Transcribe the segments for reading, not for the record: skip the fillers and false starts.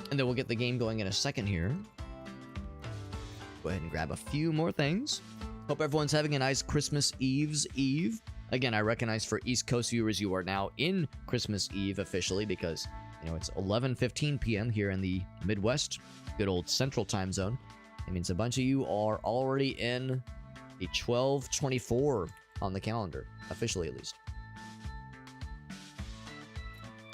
And then we'll get the game going in a second here. Go ahead and grab a few more things. Hope everyone's having a nice Christmas Eve's Eve. Again, I recognize for East Coast viewers, you are now in Christmas Eve officially because, you know, it's 11:15 p.m. here in the Midwest, good old Central Time Zone. It means a bunch of you are already in the 12:24 on the calendar, officially at least.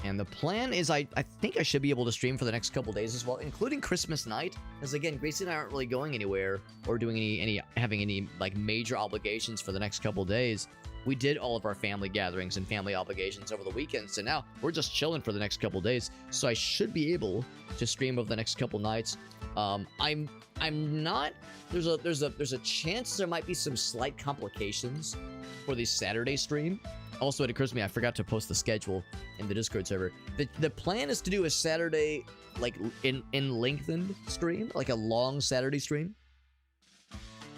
And the plan is I think I should be able to stream for the next couple days as well, including Christmas night. Because again, Gracie and I aren't really going anywhere or doing having any like major obligations for the next couple days. We did all of our family gatherings and family obligations over the weekend, so now we're just chilling for the next couple days. So I should be able to stream over the next couple nights. I'm not. There's a chance there might be some slight complications for the Saturday stream. Also, it occurs to me I forgot to post the schedule in the Discord server. The plan is to do a Saturday, like in lengthened stream, like a long Saturday stream.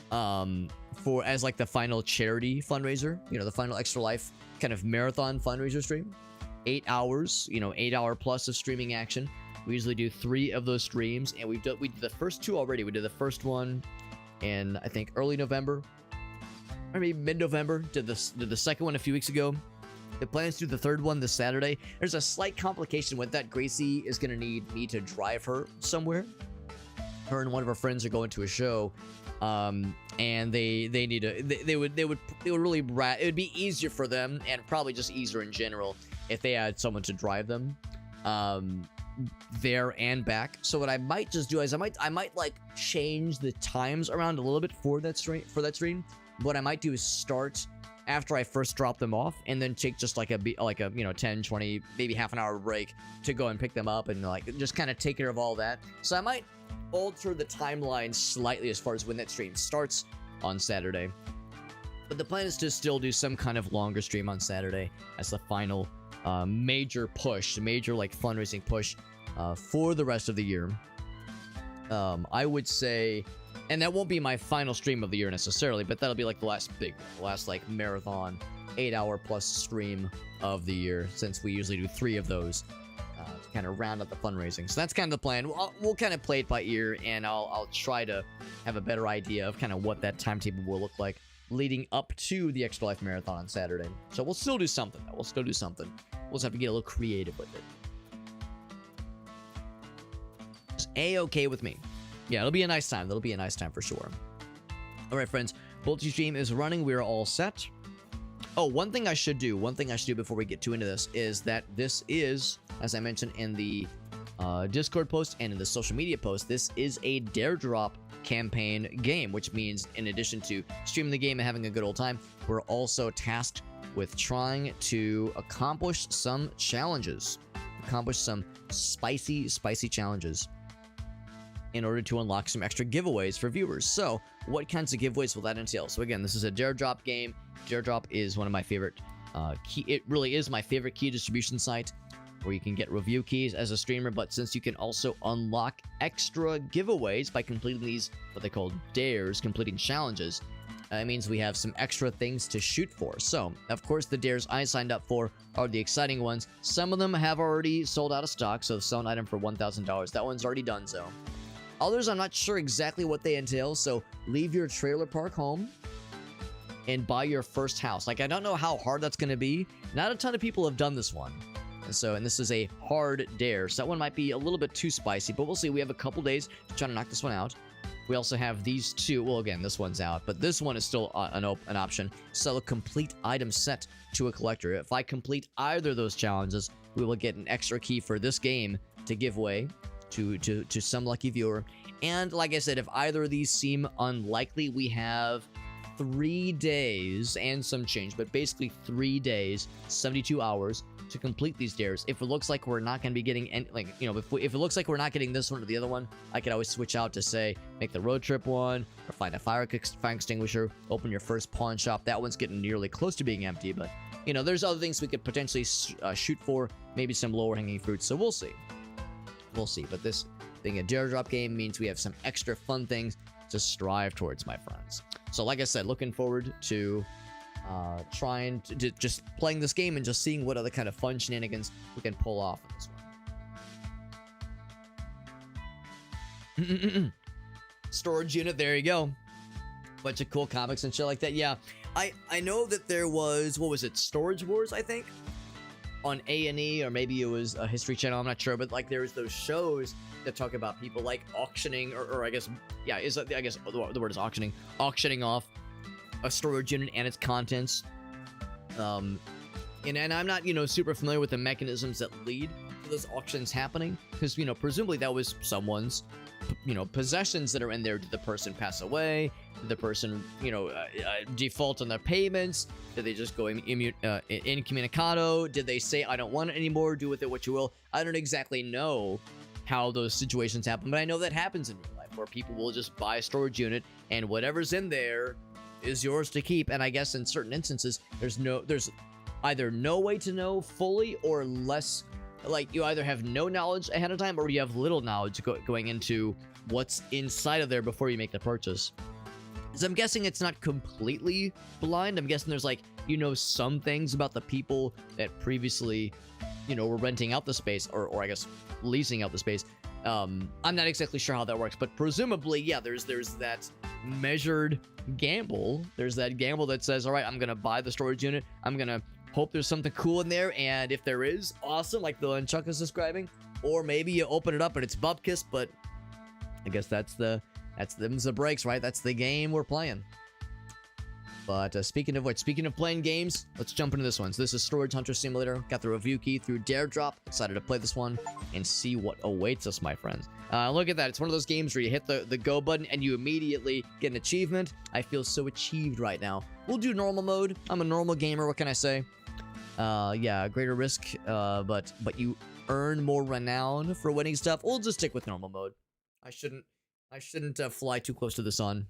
For as like the final charity fundraiser, you know, the final Extra Life kind of marathon fundraiser stream. 8 hours, you know, 8-hour plus of streaming action. We usually do 3 of those streams, and we did the first 2 already. We did the first one in I think early November. Or maybe mid-November. Did the second one a few weeks ago. The plan is to do the third one this Saturday. There's a slight complication with that. Gracie is going to need me to drive her somewhere. Her and one of her friends are going to a show, and they need to. They would really it would be easier for them, and probably just easier in general, if they had someone to drive them, there and back. So what I might just do is I might like change the times around a little bit for that stream. What I might do is start after I first drop them off, and then take just like a you know 10, 20, maybe half an hour break to go and pick them up, and like just kind of take care of all that. So I might alter the timeline slightly as far as when that stream starts on Saturday. But the plan is to still do some kind of longer stream on Saturday as the final major like fundraising push for the rest of the year. I would say. And that won't be my final stream of the year necessarily, but that'll be like the last big one, the last like marathon 8-hour plus stream of the year, since we usually do 3 of those to kind of round up the fundraising. So that's kind of the plan. We'll kind of play it by ear, and I'll try to have a better idea of kind of what that timetable will look like leading up to the Extra Life Marathon on Saturday. So we'll still do something, though. We'll still do something. We'll just have to get a little creative with it. It's A-okay with me. Yeah, it'll be a nice time. That'll be a nice time for sure. All right, friends. Multi-stream is running. We're all set. Oh, one thing I should do before we get too into this is that this is, as I mentioned in the Discord post and in the social media post, this is a Dare Drop campaign game, which means in addition to streaming the game and having a good old time, we're also tasked with trying to accomplish some challenges. Accomplish some spicy challenges in order to unlock some extra giveaways for viewers. So, what kinds of giveaways will that entail? So again, this is a Dare Drop game. Dare Drop is one of my favorite it really is my favorite key distribution site, where you can get review keys as a streamer, but since you can also unlock extra giveaways by completing these, what they call dares, completing challenges, it means we have some extra things to shoot for. So, of course, the dares I signed up for are the exciting ones. Some of them have already sold out of stock, so sell an item for $1,000. That one's already done so. Others, I'm not sure exactly what they entail, so leave your trailer park home and buy your first house. Like, I don't know how hard that's going to be. Not a ton of people have done this one. And this is a hard dare, so that one might be a little bit too spicy, but we'll see. We have a couple days to try to knock this one out. We also have these two. Well, again, this one's out, but this one is still an option. Sell a complete item set to a collector. If I complete either of those challenges, we will get an extra key for this game to give away to some lucky viewer. And like I said, if either of these seem unlikely, we have 3 days and some change, but basically 3 days, 72 hours to complete these dares. If it looks like we're not going to be getting any, like, you know, if it looks like we're not getting this one or the other one, I could always switch out to say make the road trip one, or find a fire extinguisher, open your first pawn shop. That one's getting nearly close to being empty, but you know, there's other things we could potentially shoot for, maybe some lower hanging fruits. So we'll see. We'll see. But this being a Dare Drop game means we have some extra fun things to strive towards, my friends. So like I said, looking forward to trying to just playing this game and just seeing what other kind of fun shenanigans we can pull off in this one. Storage unit, there you go. Bunch of cool comics and shit like that. Yeah, I know that there was, what was it, Storage Wars, I think, on A&E, or maybe it was a History Channel, I'm not sure, but like there's those shows that talk about people like auctioning, or I guess, yeah, I guess the word is auctioning off a storage unit and its contents. And I'm not, super familiar with the mechanisms that lead to those auctions happening, because, presumably that was someone's, possessions that are in there. Did the person pass away? Did the person, default on their payments? Did they just go incommunicado? Did they say, I don't want it anymore, do with it what you will? I don't exactly know how those situations happen, but I know that happens in real life, where people will just buy a storage unit and whatever's in there is yours to keep. And I guess in certain instances, there's either no way to know fully, or less, like you either have no knowledge ahead of time, or you have little knowledge going into what's inside of there before you make the purchase. So I'm guessing it's not completely blind. I'm guessing there's like, some things about the people that previously, were renting out the space, or I guess leasing out the space. I'm not exactly sure how that works, but presumably, yeah, there's that measured gamble. There's that gamble that says, all right, I'm going to buy the storage unit. I'm going to hope there's something cool in there, and if there is, awesome, like the one Chuck is describing. Or maybe you open it up and it's bupkis, but I guess that's the breaks, right? That's the game we're playing. But speaking of which, speaking of playing games, let's jump into this one. So this is Storage Hunter Simulator. Got the review key through Daredrop. Excited to play this one and see what awaits us, my friends. Look at that. It's one of those games where you hit the go button and you immediately get an achievement. I feel so achieved right now. We'll do normal mode. I'm a normal gamer. What can I say? Yeah, greater risk, but you earn more renown for winning stuff. We'll just stick with normal mode. I shouldn't fly too close to the sun.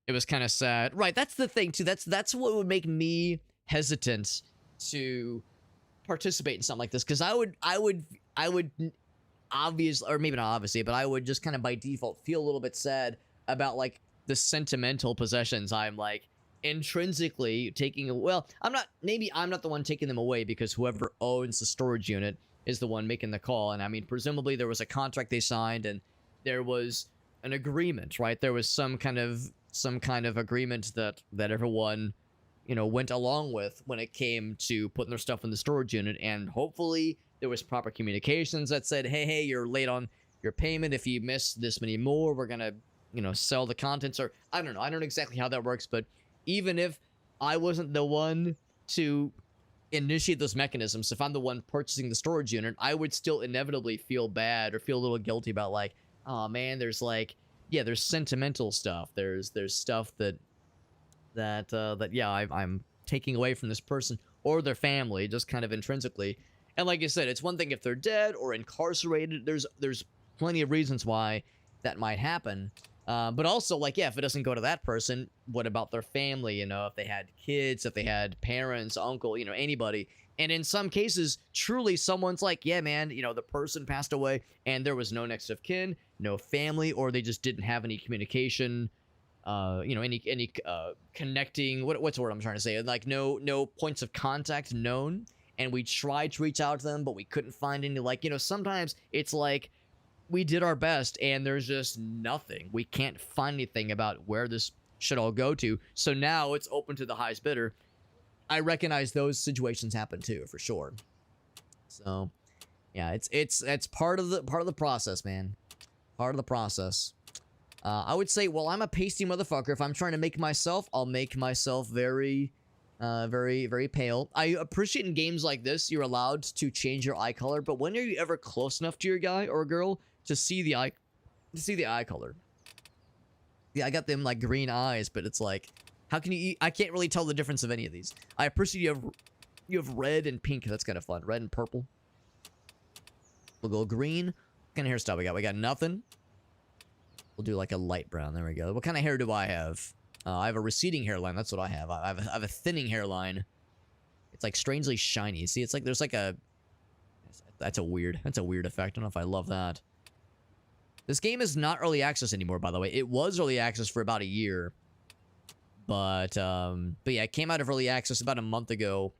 It was kind of sad. Right, that's the thing, too. That's what would make me hesitant to participate in something like this, because I would obviously, or maybe not obviously, but I would just kind of by default feel a little bit sad about, like, the sentimental possessions I'm, like, intrinsically taking. Well, I'm not the one taking them away, because whoever owns the storage unit is the one making the call. And I mean, presumably there was a contract they signed, and there was an agreement, right? There was some kind of agreement that everyone, went along with when it came to putting their stuff in the storage unit. And hopefully there was proper communications that said, hey, you're late on your payment. If you miss this many more, we're gonna, sell the contents. Or I don't know exactly how that works, but even if I wasn't the one to initiate those mechanisms, if I'm the one purchasing the storage unit, I would still inevitably feel bad or feel a little guilty about, like, oh man, there's like, yeah, there's sentimental stuff. There's stuff that yeah, I'm taking away from this person or their family, just kind of intrinsically. And like I said, it's one thing if they're dead or incarcerated. There's plenty of reasons why that might happen. But also, like, yeah, if it doesn't go to that person, what about their family? If they had kids, if they had parents, uncle, anybody. And in some cases, truly, someone's like, yeah, man, the person passed away and there was no next of kin, no family, or they just didn't have any communication, any connecting, what's the word I'm trying to say? Like, no points of contact known. And we tried to reach out to them, but we couldn't find any, like, sometimes it's like, we did our best and there's just nothing. We can't find anything about where this should all go to. So now it's open to the highest bidder. I recognize those situations happen too, for sure. So yeah, it's part of the process, man. Part of the process. I would say, well, I'm a pasty motherfucker. If I'm trying to make myself, I'll make myself very very pale. I appreciate in games like this, you're allowed to change your eye color, but when are you ever close enough to your guy or girl to see the eye color? Yeah, I got them like green eyes, but it's like, how can you I can't really tell the difference of any of these. I appreciate you have red and pink. That's kind of fun. Red and purple. We'll go green. What kind of hairstyle we got? We got nothing. We'll do like a light brown. There we go. What kind of hair do I have? I have a receding hairline. That's what I have. I have a thinning hairline. It's like strangely shiny. See, it's like there's like a. That's a weird effect. I don't know if I love that. This game is not early access anymore, by the way. It was early access for about a year, but yeah, it came out of early access about a month ago,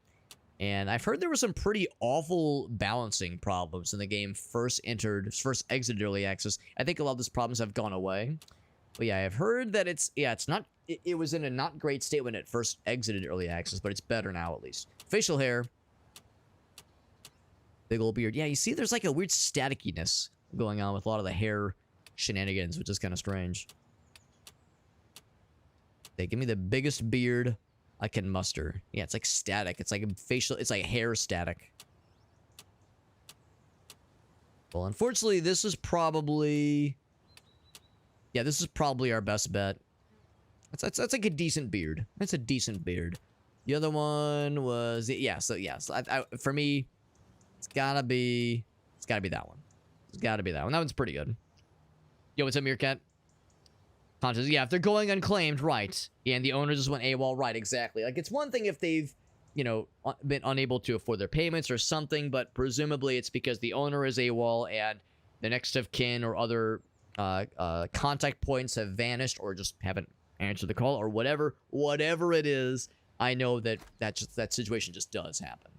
And I've heard there were some pretty awful balancing problems when the game first exited early access. I think a lot of those problems have gone away. But yeah, I've heard that it's not, it was in a not great state when it first exited early access, but it's better now at least. Facial hair. Big old beard. Yeah, you see there's like a weird statickiness going on with a lot of the hair shenanigans, which is kind of strange. They give me the biggest beard I can muster. Yeah, it's like static. It's like facial, it's like hair static. Well, unfortunately, this is probably... Yeah, this is probably our best bet. That's like a decent beard. That's a decent beard. The other one was... Yeah, so for me, it's gotta be that one. It's gotta be that one. That one's pretty good. Yo, what's up, Meerkat? Contest. Yeah, if they're going unclaimed, right. Yeah, and the owner just went AWOL, right, exactly. Like, it's one thing if they've, you know, been unable to afford their payments or something, but presumably it's because the owner is AWOL and the next of kin or other contact points have vanished or just haven't answered the call or whatever it is. I know that situation just does happen.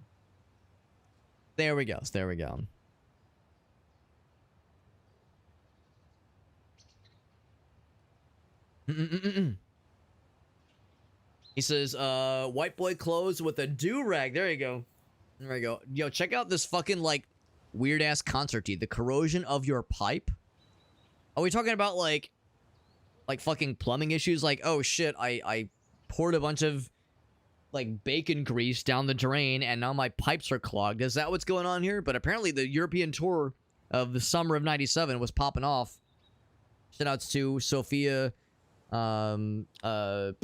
There we go. There we go. He says, white boy clothes with a do-rag. There you go. There we go. Yo, check out this fucking, like, weird-ass concert tee. The corrosion of your pipe? Are we talking about, like fucking plumbing issues? Like, oh, shit, I poured a bunch of, like, bacon grease down the drain, and now my pipes are clogged. Is that what's going on here? But apparently the European tour of the summer of 97 was popping off. Shoutouts to Sophia... trying to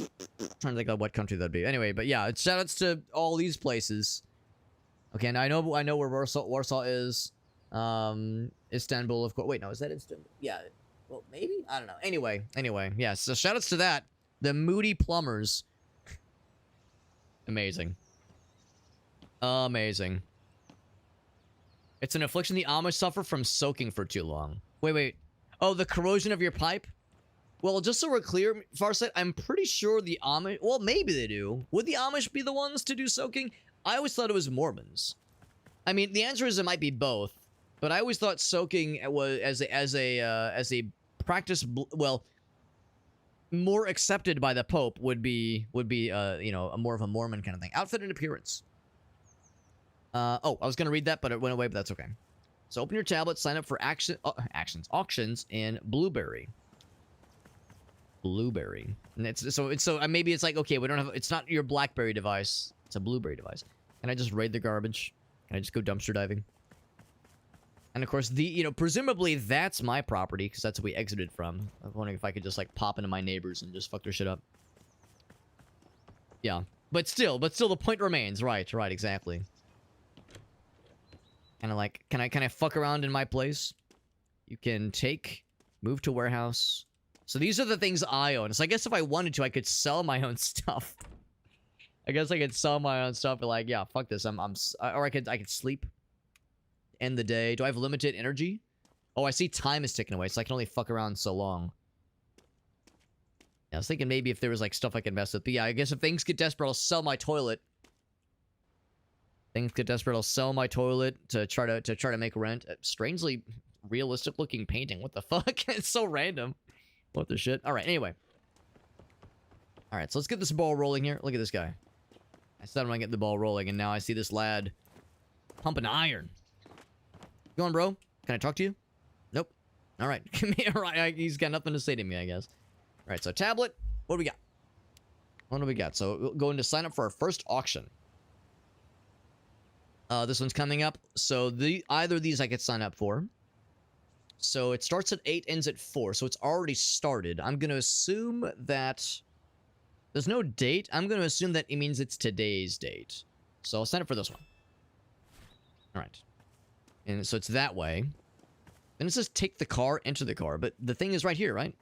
think of what country that'd be. Anyway, but yeah, it's shoutouts to all these places. Okay, and I know where Warsaw is. Istanbul, of course. Wait, no, is that Istanbul? Yeah. Well, maybe? I don't know. Anyway, yeah, so shoutouts to that. The Moody Plumbers. Amazing. Amazing. It's an affliction the Amish suffer from soaking for too long. Wait. Oh, the corrosion of your pipe? Well, just so we're clear, Farsight, I'm pretty sure the Amish... Well, maybe they do. Would the Amish be the ones to do soaking? I always thought it was Mormons. I mean, the answer is it might be both. But I always thought soaking was as a practice... Well, more accepted by the Pope would be you know, a more of a Mormon kind of thing. Outfit and appearance. Oh, I was going to read that, but it went away, but that's okay. So open your tablet, sign up for auctions in Blueberry. Blueberry. And maybe it's like, okay, we don't have, it's not your BlackBerry device, it's a Blueberry device. Can I just raid the garbage? Can I just go dumpster diving? And of course, you know, presumably that's my property because that's what we exited from. I was wondering if I could just like pop into my neighbors and just fuck their shit up. Yeah, but still the point remains. Right, exactly. Kind of like, can I fuck around in my place? You can move to warehouse. So these are the things I own. So I guess if I wanted to, I could sell my own stuff. I guess I could sell my own stuff, but like, yeah, fuck this. Or I could sleep. End the day. Do I have limited energy? Oh, I see time is ticking away, so I can only fuck around so long. Yeah, I was thinking maybe if there was like stuff I could mess with. But yeah, I guess if things get desperate, I'll sell my toilet. Things get desperate, I'll sell my toilet to try to make rent. Strangely realistic looking painting. What the fuck? It's so random. What the shit? Alright, anyway. Alright, so let's get this ball rolling here. Look at this guy. I said I'm gonna get the ball rolling, and now I see this lad pumping iron. Go on, bro. Can I talk to you? Nope. Alright. Alright, he's got nothing to say to me, I guess. Alright, so tablet. What do we got? What do we got? So, we're going to sign up for our first auction. This one's coming up. So, either of these I could sign up for. So it starts at 8, ends at 4. So it's already started. I'm going to assume that... There's no date. I'm going to assume that it means it's today's date. So I'll sign up for this one. Alright. And so it's that way. Then it says take the car, enter the car. But the thing is right here, right?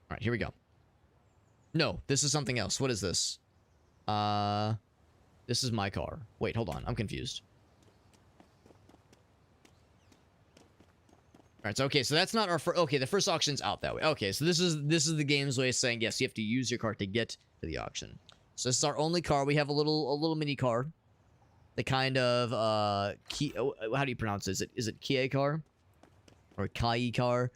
Alright, here we go. No, this is something else. What is this? This is my car. Wait, hold on. I'm confused. Alright, so okay, so that's not our first... Okay, the first auction's out that way. Okay, so this is the game's way of saying, yes, you have to use your car to get to the auction. So this is our only car. We have a little mini car. The kind of how do you pronounce it? Is it Kia car? Or Kai car?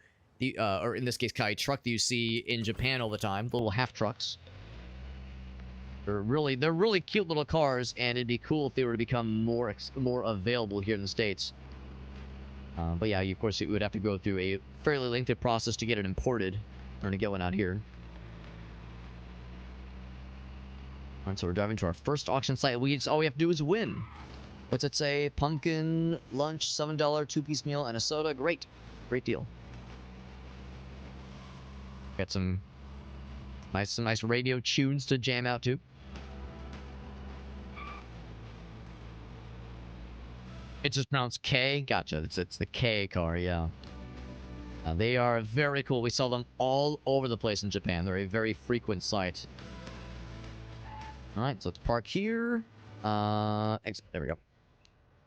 Or in this case Kai truck that you see in Japan all the time. The little half trucks. They're really cute little cars, and it'd be cool if they were to become more available here in the States. But yeah, of course, you would have to go through a fairly lengthy process to get it imported, or to get one out here. Alright, so we're driving to our first auction site. All we have to do is win. What's it say? Pumpkin lunch, $7 2-piece meal, and a soda. Great. Great deal. Got some nice radio tunes to jam out to. It's just pronounced K. Gotcha. It's the K car, yeah. They are very cool. We sell them all over the place in Japan. They're a very frequent sight. Alright, so let's park here. Exit. There we go.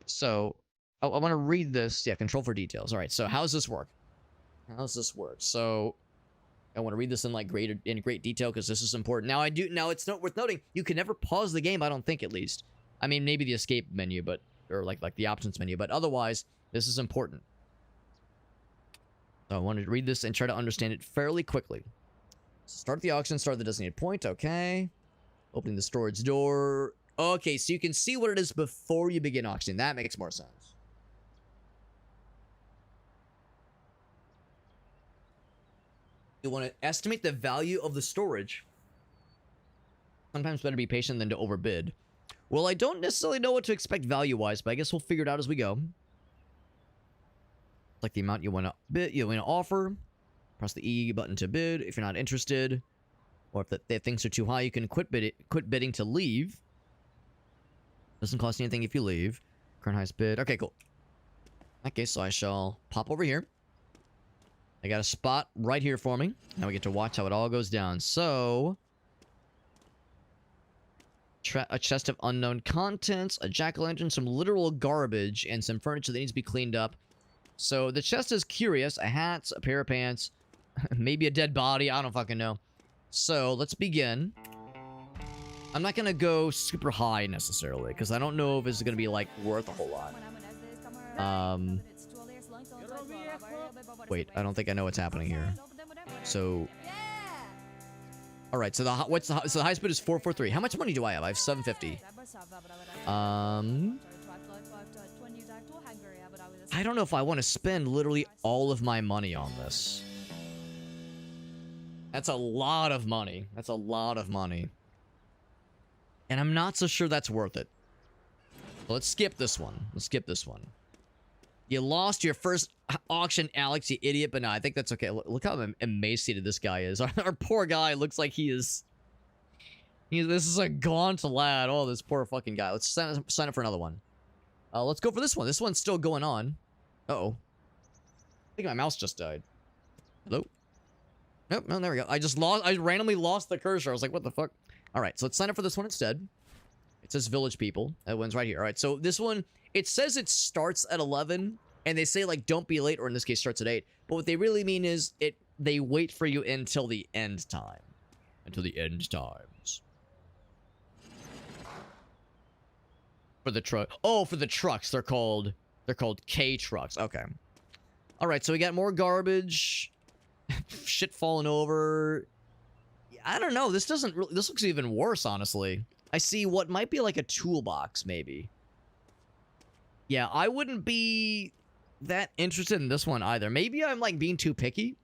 So, I want to read this. Yeah, control for details. Alright, so how does this work? So, I want to read this in great detail because this is important. Now, it's not worth noting, you can never pause the game, I don't think, at least. I mean, maybe the escape menu, or like the options menu, but otherwise, this is important. So I wanted to read this and try to understand it fairly quickly. Start the auction, start the designated point, okay. Opening the storage door. Okay, so you can see what it is before you begin auctioning. That makes more sense. You want to estimate the value of the storage. Sometimes better be patient than to overbid. Well, I don't necessarily know what to expect value-wise, but I guess we'll figure it out as we go. Like the amount you want to bid, you want to offer. Press the E button to bid if you're not interested, or if things are too high, you can quit bidding to leave. Doesn't cost anything if you leave. Current highest bid. Okay, cool. Okay, so I shall pop over here. I got a spot right here for me. Now we get to watch how it all goes down. So, a chest of unknown contents, a jack-o'-lantern, some literal garbage, and some furniture that needs to be cleaned up. So the chest is curious. A hat, a pair of pants, maybe a dead body. I don't fucking know. So let's begin. I'm not gonna go super high necessarily because I don't know if it's gonna be like worth a whole lot. Wait, I don't think I know what's happening here. So, all right. So the highest bid is 443. How much money do I have? I have 750. I don't know if I want to spend literally all of my money on this. That's a lot of money. That's a lot of money. And I'm not so sure that's worth it. So let's skip this one. Let's skip this one. You lost your first auction, Alex, you idiot. But no, I think that's okay. Look how emaciated this guy is. Our poor guy looks like he is... This is a gaunt lad. Oh, this poor fucking guy. Let's sign up for another one. Let's go for this one. This one's still going on. Uh-oh. I think my mouse just died. Hello? Nope, no, there we go. I randomly lost the cursor. I was like, what the fuck? Alright, so let's sign up for this one instead. It says village people. That one's right here. Alright, so this one, it says it starts at 11, and they say, like, don't be late, or in this case, starts at 8. But what they really mean is, they wait for you until the end time. Until the end times. For the truck. Oh, for the trucks. They're called K trucks. Okay. Alright, so we got more garbage. Shit falling over. I don't know. This looks even worse, honestly. I see what might be like a toolbox, maybe. Yeah, I wouldn't be that interested in this one either. Maybe I'm like being too picky.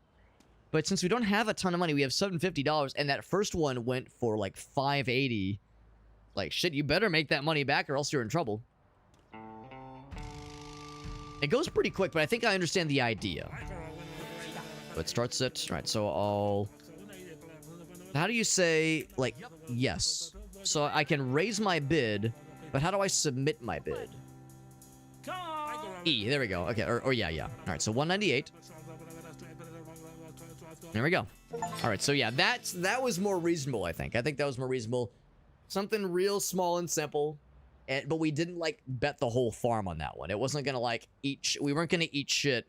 But since we don't have a ton of money, we have $750, and that first one went for like $580. Like, shit, you better make that money back or else you're in trouble. It goes pretty quick, but I think I understand the idea. So it starts at... Right, so I'll... How do you say, like, yes? So I can raise my bid, but how do I submit my bid? E, there we go. Okay, or yeah. Alright, so 198. There we go. Alright, so yeah, that was more reasonable, I think. I think that was more reasonable. Something real small and simple. But we didn't, like, bet the whole farm on that one. It wasn't gonna, like, we weren't gonna eat shit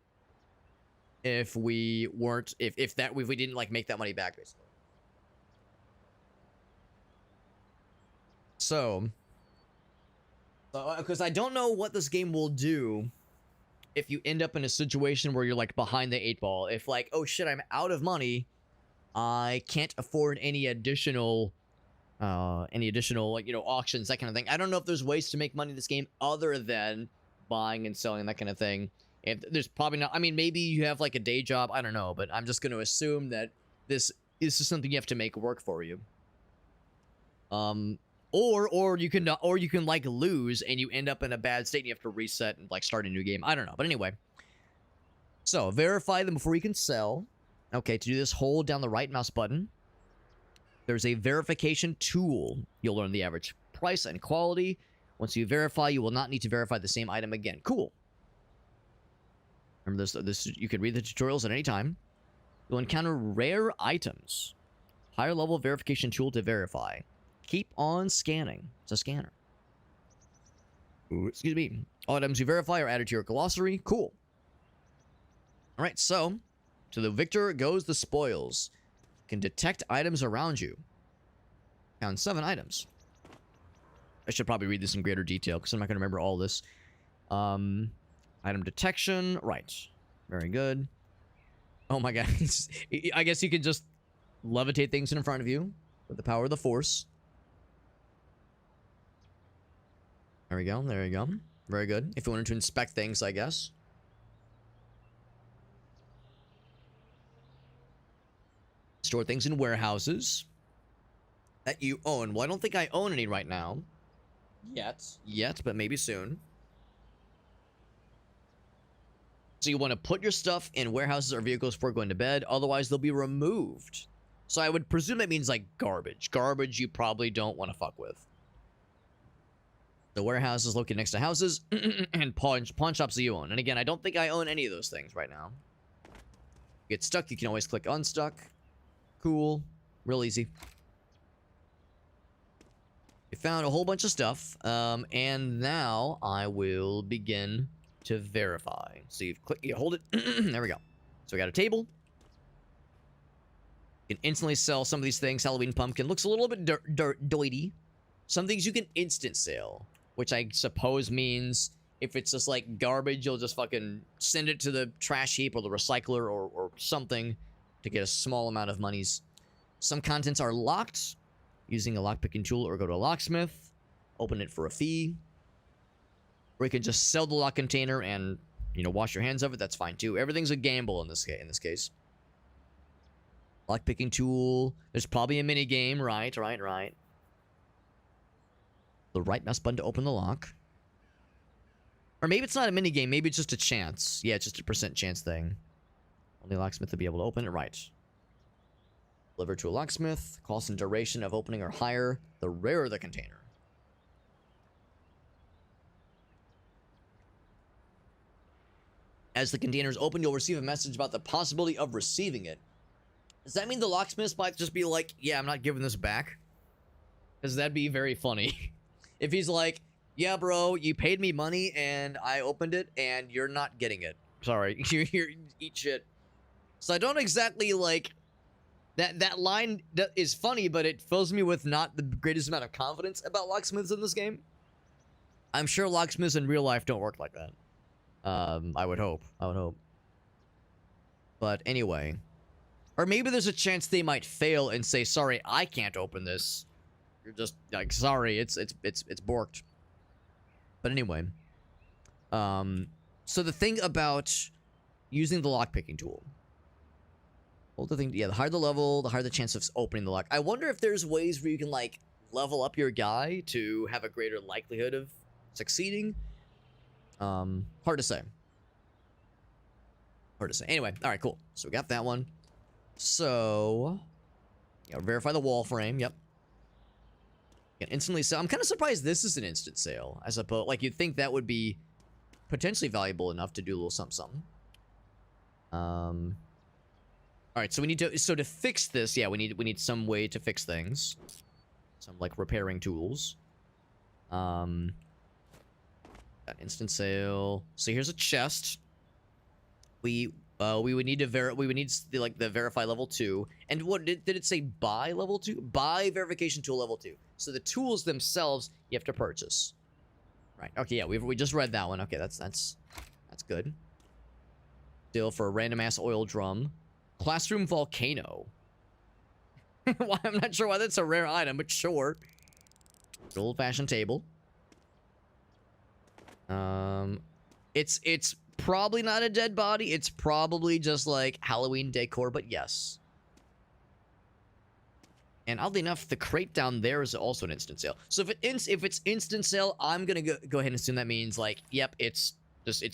if we weren't... If we didn't, like, make that money back, basically. So, because I don't know what this game will do if you end up in a situation where you're like behind the 8 ball. If like, oh shit, I'm out of money, I can't afford any additional like, you know, auctions, that kind of thing. I don't know if there's ways to make money in this game other than buying and selling, that kind of thing. If there's probably not, I mean, maybe you have like a day job, I don't know, but I'm just going to assume that this is something you have to make work for you. Or you can like lose and you end up in a bad state and you have to reset and like start a new game. I don't know, but anyway. So verify them before you can sell. Okay, to do this, hold down the right mouse button. There's a verification tool. You'll learn the average price and quality. Once you verify, you will not need to verify the same item again. Cool. Remember this you can read the tutorials at any time. You'll encounter rare items. Higher level verification tool to verify. Keep on scanning. It's a scanner. Ooh, excuse me. All items you verify are added to your glossary. Cool. All right, so to the victor goes the spoils. Can detect items around you. Found 7 items. I should probably read this in greater detail because I'm not going to remember all this. Item detection. Right. Very good. Oh my god. I guess you can just levitate things in front of you with the power of the force. There we go. There you go. Very good. If you wanted to inspect things, I guess. Store things in warehouses that you own. Well, I don't think I own any right now. Yet, but maybe soon. So you want to put your stuff in warehouses or vehicles before going to bed. Otherwise, they'll be removed. So I would presume that means like garbage. Garbage you probably don't want to fuck with. The warehouse is located next to houses and pawn shops that you own. And again, I don't think I own any of those things right now. Get stuck, you can always click unstuck. Cool. Real easy. We found a whole bunch of stuff. And now I will begin to verify. So you click, you hold it. There we go. So we got a table. You can instantly sell some of these things. Halloween pumpkin looks a little bit doity. Some things you can instant sell, which I suppose means if it's just like garbage, you'll just fucking send it to the trash heap or the recycler or something to get a small amount of monies. Some contents are locked using a lockpicking tool or go to a locksmith. Open it for a fee. Or you can just sell the lock container and, you know, wash your hands of it. That's fine too. Everything's a gamble in this case. Lockpicking tool. There's probably a mini game. Right. The right mouse button to open the lock. Or maybe it's not a mini game. Maybe it's just a chance. Yeah, it's just a % chance thing. Only locksmith will be able to open it. Right. Deliver to a locksmith. Cost and duration of opening are higher, the rarer the container. As the container is open, you'll receive a message about the possibility of receiving it. Does that mean the locksmith might just be like, yeah, I'm not giving this back? Because that'd be very funny. If he's like, yeah, bro, you paid me money and I opened it and you're not getting it. Sorry, you eat shit. So I don't exactly like... That line is funny, but it fills me with not the greatest amount of confidence about locksmiths in this game. I'm sure locksmiths in real life don't work like that. I would hope. But anyway. Or maybe there's a chance they might fail and say, sorry, I can't open this. You're just like, sorry, it's borked. But anyway. So the thing about using the lockpicking tool. Well, the thing, yeah, the higher the level, the higher the chance of opening the lock. I wonder if there's ways where you can, like, level up your guy to have a greater likelihood of succeeding. Hard to say. Anyway, all right, cool. So we got that one. So, yeah, verify the wall frame. Yep. You can instantly sell. I'm kind of surprised this is an instant sale. I suppose, like, you'd think that would be potentially valuable enough to do a little something. All right, so we need to. So to fix this, yeah, we need some way to fix things. Some like repairing tools. Got instant sale. So here's a chest. We would need to the verify level 2. And what did it say? Buy level 2? Buy verification tool level 2. So the tools themselves you have to purchase. Right. Okay, yeah, we just read that one. Okay, that's good. Still for a random ass oil drum. Classroom volcano. Why I'm not sure why that's a rare item, but sure. Old-fashioned table. It's probably not a dead body. It's probably just like Halloween decor, but yes. And oddly enough, the crate down there is also an instant sale. So if it's instant sale, I'm gonna go ahead and assume that means like, yep, it's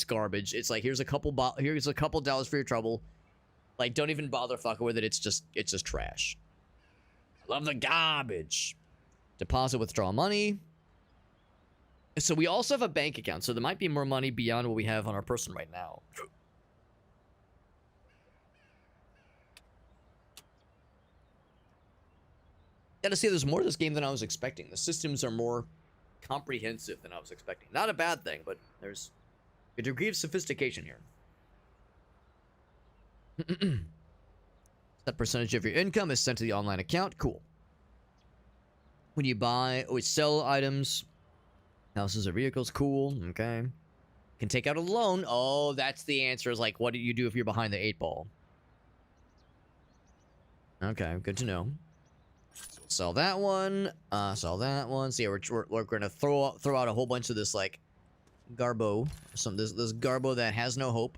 garbage. It's like here's a couple dollars for your trouble. Like, don't even bother fucking with it. It's just trash. I love the garbage. Deposit, withdraw money. So we also have a bank account, so there might be more money beyond what we have on our person right now. Gotta say, there's more to this game than I was expecting. The systems are more comprehensive than I was expecting. Not a bad thing, but there's a degree of sophistication here. That percentage of your income is sent to the online account. Cool. When you buy or sell items, houses or vehicles, cool. Okay. Can take out a loan. Oh, that's the answer. Is like, what do you do if you're behind the 8-ball? Okay, good to know. So sell that one. Sell that one. So yeah, we're gonna throw out a whole bunch of this like garbo. This garbo that has no hope.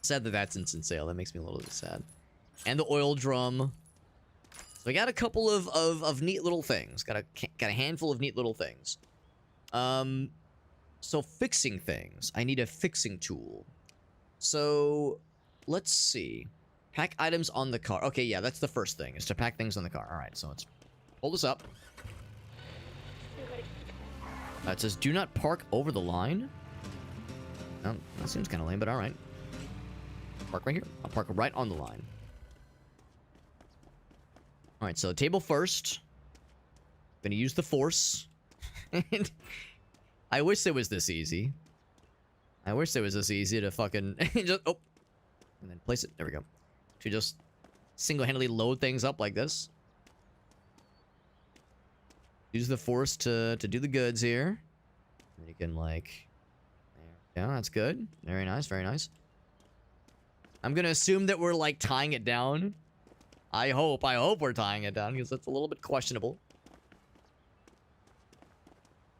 Sad that that's instant sale. That makes me a little bit sad. And the oil drum. So I got a couple of neat little things. Got a handful of neat little things. So fixing things. I need a fixing tool. So let's see. Pack items on the car. Okay, yeah, that's the first thing, is to pack things on the car. All right, so let's pull this up. It says, do not park over the line. Oh, that seems kind of lame, but all right. Park right here. I'll park right on the line. All right, so table first. Gonna use the force. And I wish it was this easy. I wish it was this easy to fucking just and then place it. There we go. To just single-handedly load things up like this. Use the force to do the goods here. And you can like, yeah, that's good. Very nice, very nice. I'm gonna assume that we're like tying it down. I hope we're tying it down because it's a little bit questionable.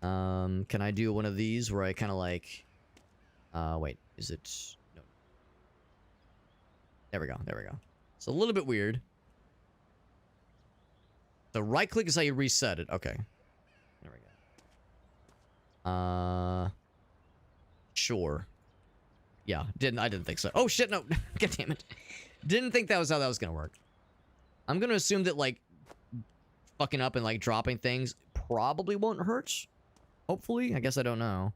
Can I do one of these where I kind of like, wait, is it, no. There we go, there we go. It's a little bit weird. The right click is how you reset it. Okay. There we go. Sure. Yeah, I didn't think so. Oh shit, no. God damn it. Didn't think that was how that was gonna work. I'm gonna assume that like fucking up and like dropping things probably won't hurt. Hopefully. I guess I don't know.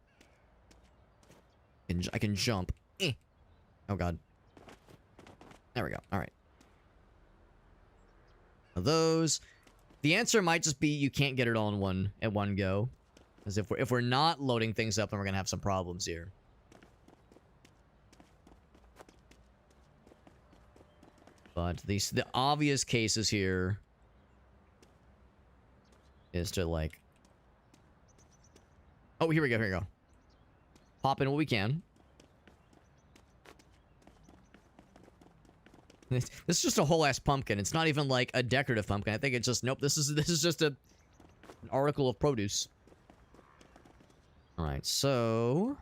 I can jump. Oh god. There we go. Alright. Those. The answer might just be you can't get it all in one go. Because if we're not loading things up, then we're gonna have some problems here. But the obvious cases here is to like, oh, here we go. Pop in what we can. This is just a whole ass pumpkin. It's not even like a decorative pumpkin. I think it's just, nope, this is just an article of produce. All right, so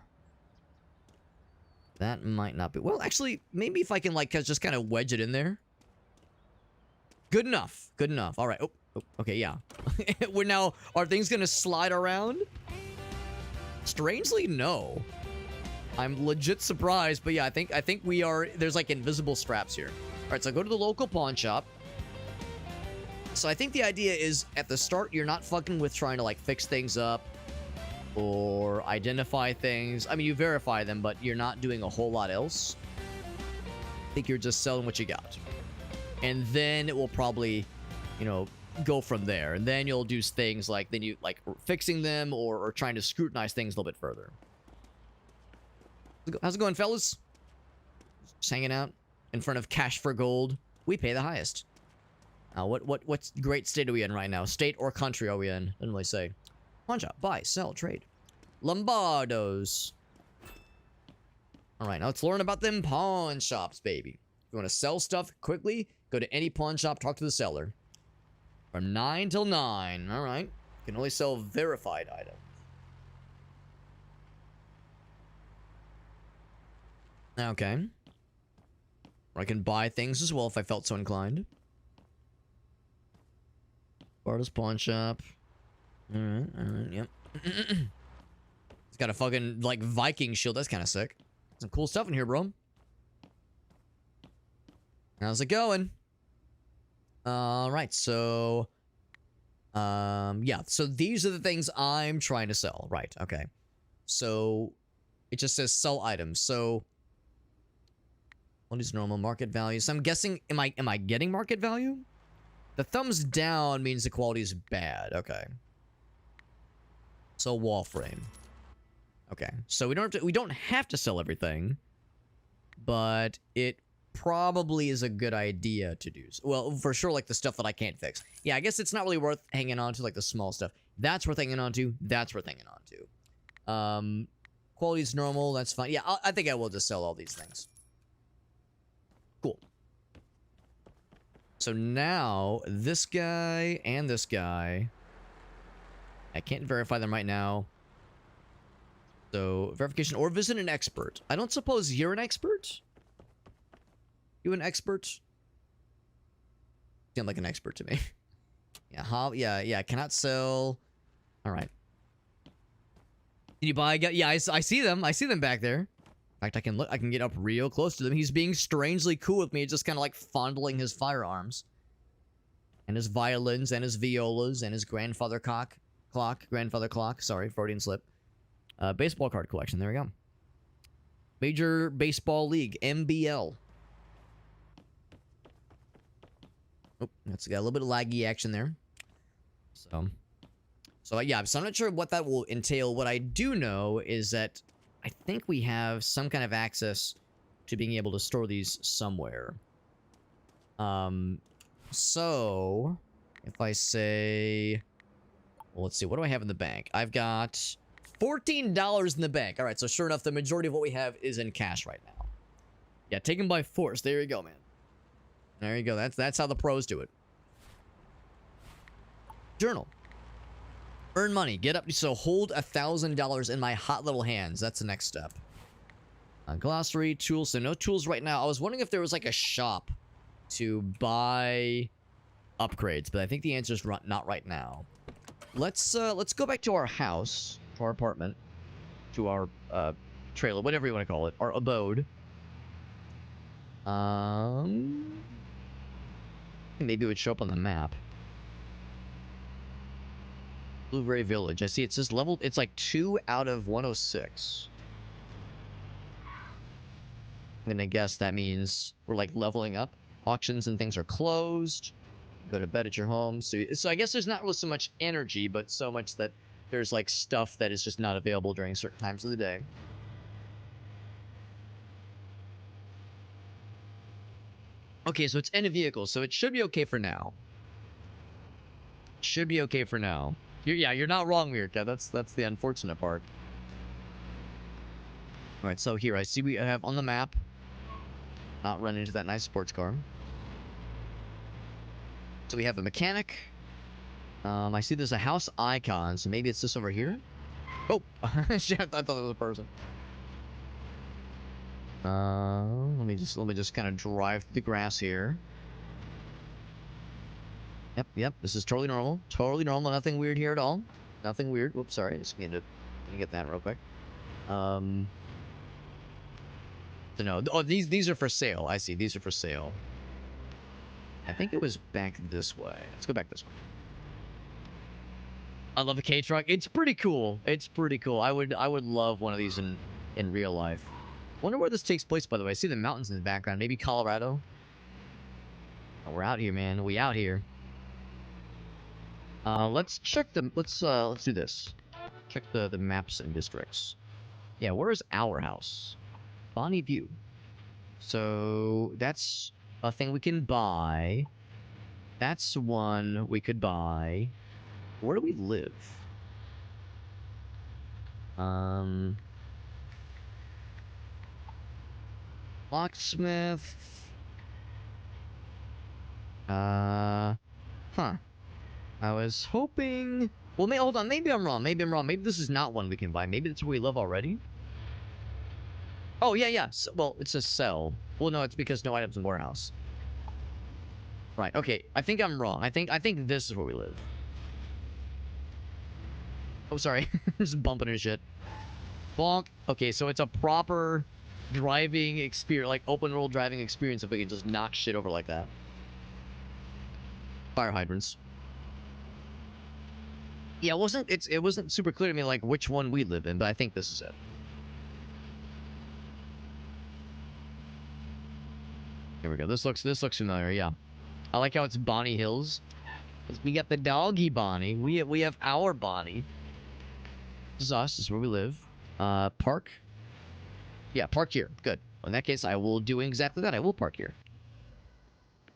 that might not be, well, actually, maybe if I can like just kind of wedge it in there. Good enough. Good enough. All right. Oh, okay, yeah. We're now, are things gonna slide around? Strangely, no. I'm legit surprised, but yeah, I think we are, there's like invisible straps here. All right, so go to the local pawn shop. So I think the idea is at the start, you're not fucking with trying to like fix things up or identify things. I mean, you verify them, but you're not doing a whole lot else. I think you're just selling what you got. And then it will probably, you know, go from there. And then you'll do things like, then you like fixing them or trying to scrutinize things a little bit further. How's it going, fellas? Just hanging out in front of Cash for Gold. We pay the highest. What great state are we in right now? State or country are we in? Didn't really say. Pawn shop. Buy, sell, trade. Lombardos. Alright, now let's learn about them pawn shops, baby. If you want to sell stuff quickly, go to any pawn shop, talk to the seller. From 9 till 9. Alright. You can only sell verified items. Okay. Or I can buy things as well if I felt so inclined. Bartle's pawn shop. Alright, yep. It's got a fucking, like, Viking shield. That's kind of sick. Some cool stuff in here, bro. How's it going? Alright, so... yeah, so these are the things I'm trying to sell. Right, okay. So, it just says sell items. So, what is normal market value? So I'm guessing, am I getting market value? The thumbs down means the quality is bad. Okay. So wall frame. Okay. So we don't have to sell everything, but it probably is a good idea to do. Well, for sure, like the stuff that I can't fix. Yeah, I guess it's not really worth hanging on to, like the small stuff. That's worth hanging on to. That's worth hanging on to. Quality's normal. That's fine. Yeah, I think I will just sell all these things. Cool. So now, this guy and this guy, I can't verify them right now. So, verification or visit an expert. I don't suppose you're an expert? You an expert? Seem like an expert to me. Yeah, yeah, cannot sell. Alright. Can you buy? Yeah, I see them. I see them back there. In fact, I can get up real close to them. He's being strangely cool with me, just kind of like fondling his firearms. And his violins, and his violas, and his grandfather clock, sorry, Freudian slip. Baseball card collection, there we go. Major Baseball League, MBL. Oh, that's got a little bit of laggy action there. So yeah, so I'm not sure what that will entail. What I do know is that I think we have some kind of access to being able to store these somewhere. So, if I say... Well, let's see, what do I have in the bank? I've got $14 in the bank. Alright, so sure enough, the majority of what we have is in cash right now. Yeah, taken by force. There you go, man. There you go. That's how the pros do it. Journal. Earn money. Get up. So hold $1,000 in my hot little hands. That's the next step. Glossary, tools. So no tools right now. I was wondering if there was like a shop to buy upgrades, but I think the answer is not right now. Let's go back to our house, to our apartment, to our trailer, whatever you want to call it, our abode. Maybe it would show up on the map. Blueberry Village. I see it says level. It's like 2 out of 106. I'm gonna guess that means we're like leveling up. Auctions and things are closed. Go to bed at your home. So I guess there's not really so much energy, but so much that there's like stuff that is just not available during certain times of the day. Okay, so it's in a vehicle, so it should be okay for now. Should be okay for now. You're not wrong, Weird. That's the unfortunate part. Alright, so here I see we have on the map. Not run into that nice sports car. So we have a mechanic. I see there's a house icon, so maybe it's this over here. Oh, shit! I thought it was a person. Let me just kind of drive through the grass here. Yep. This is totally normal. Totally normal. Nothing weird here at all. Nothing weird. Whoops, sorry. Just need to get that real quick. So no. Oh, these are for sale. I see. These are for sale. I think it was back this way. Let's go back this way. I love a K truck. It's pretty cool. It's pretty cool. I would love one of these in real life. Wonder where this takes place, by the way. I see the mountains in the background. Maybe Colorado. Oh, we're out here, man. We out here. Let's check the. Let's do this. Check the maps and districts. Yeah, where is our house? Bonnie View. So that's a thing we can buy. That's one we could buy. Where do we live? Locksmith. Huh. I was hoping... Well, hold on. Maybe I'm wrong. Maybe I'm wrong. Maybe this is not one we can buy. Maybe that's where we live already. Oh, yeah, yeah. So, well, it's a sell. Well, no, it's because no items in warehouse. Right. Okay. I think I'm wrong. I think this is where we live. Oh, sorry. Just bumping into shit. Bonk. Okay, so it's a proper driving experience, like open world driving experience if we can just knock shit over like that. Fire hydrants. Yeah, it wasn't super clear to me like which one we live in, but I think this is it. Here we go. This looks familiar, yeah. I like how it's Bonnie Hills. We got the doggy Bonnie. We have our Bonnie. This is us. This is where we live. Park. Yeah, park here. Good. In that case, I will do exactly that. I will park here.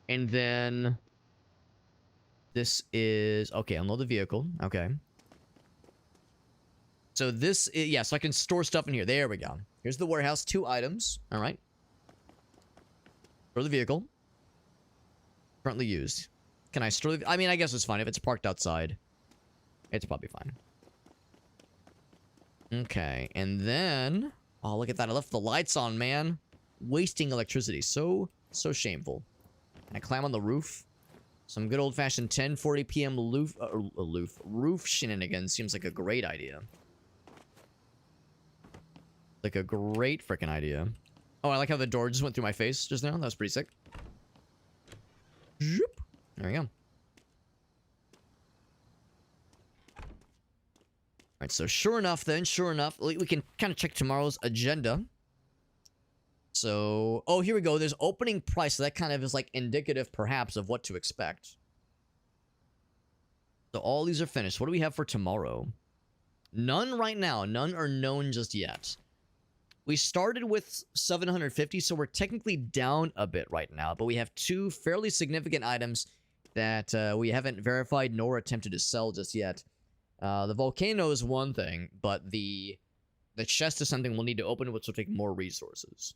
And then this is okay. Unload the vehicle. Okay. So this is, yeah. So I can store stuff in here. There we go. Here's the warehouse. 2 items. All right. Store the vehicle. Currently used. Can I store the... I mean, I guess it's fine. If it's parked outside, it's probably fine. Okay. And then... Oh, look at that. I left the lights on, man. Wasting electricity. So shameful. Can I climb on the roof? Some good old-fashioned 10:40 p.m. roof shenanigans seems like a great idea. Like a great freaking idea. Oh, I like how the door just went through my face just now. That was pretty sick. Zoop. There we go. Alright, so sure enough, we can kind of check tomorrow's agenda. So, oh, here we go. There's opening price. So that kind of is like indicative, perhaps, of what to expect. So all these are finished. What do we have for tomorrow? None right now. None are known just yet. We started with 750, so we're technically down a bit right now. But we have 2 fairly significant items that we haven't verified nor attempted to sell just yet. The volcano is one thing, but the chest is something we'll need to open, which will take more resources.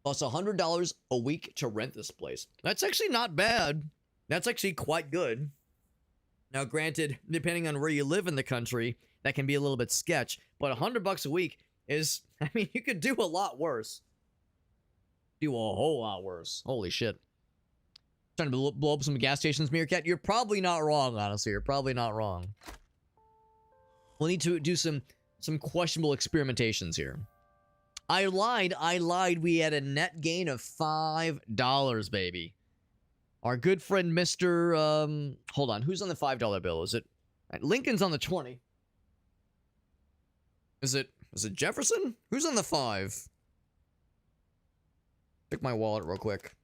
Plus $100 a week to rent this place. That's actually not bad. That's actually quite good. Now, granted, depending on where you live in the country, that can be a little bit sketch. But $100 a week is, I mean, you could do a lot worse. Do a whole lot worse. Holy shit. Trying to blow up some gas stations, Meerkat? You're probably not wrong, honestly. You're probably not wrong. We'll need to do some questionable experimentations here. I lied. We had a net gain of $5, baby. Our good friend Mr. Hold on. Who's on the $5 bill? Is it... Lincoln's on the 20. Is it Jefferson? Who's on the 5? Check my wallet real quick.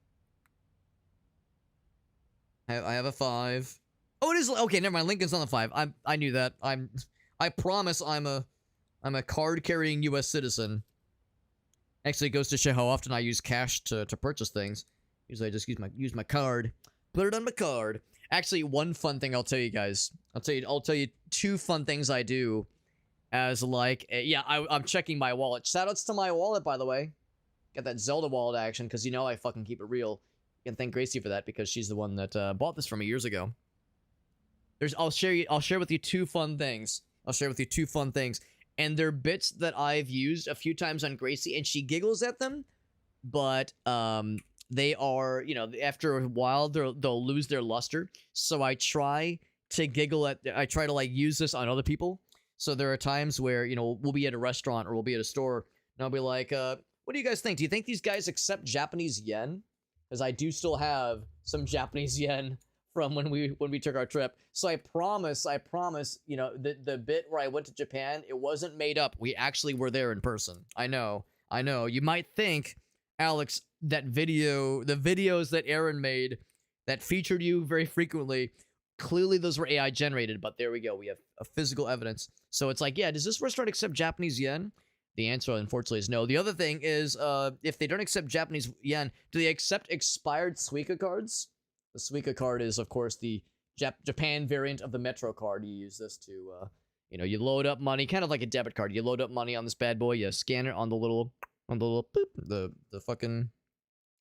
I have a 5. Oh, it is... Okay, never mind. Lincoln's on the 5. I knew that. I promise I'm a card-carrying U.S. citizen. Actually, it goes to show how often I use cash to purchase things. Usually I just use my card. Put it on my card. Actually, one fun thing I'll tell you guys. I'll tell you 2 fun things I do as like yeah, I'm checking my wallet. Shoutouts to my wallet, by the way. Got that Zelda wallet action because you know I fucking keep it real. You can thank Gracie for that because she's the one that bought this from me years ago. I'll share with you 2 fun things. And they're bits that I've used a few times on Gracie, and she giggles at them, but they are, you know, after a while they'll lose their luster. So I try to like use this on other people. So there are times where, you know, we'll be at a restaurant or we'll be at a store, and I'll be like, what do you guys think? Do you think these guys accept Japanese yen? Because I do still have some Japanese yen from when we took our trip. So I promise, you know, the bit where I went to Japan, it wasn't made up. We actually were there in person. I know. You might think, Alex, the videos that Aaron made that featured you very frequently, clearly those were AI generated, but there we go. We have a physical evidence. So it's like, yeah, does this restaurant accept Japanese yen? The answer, unfortunately, is no. The other thing is, if they don't accept Japanese yen, do they accept expired Suica cards? The Suica card is, of course, the Japan variant of the Metro card. You use this to, you load up money, kind of like a debit card. You load up money on this bad boy, you scan it on the little boop, the fucking,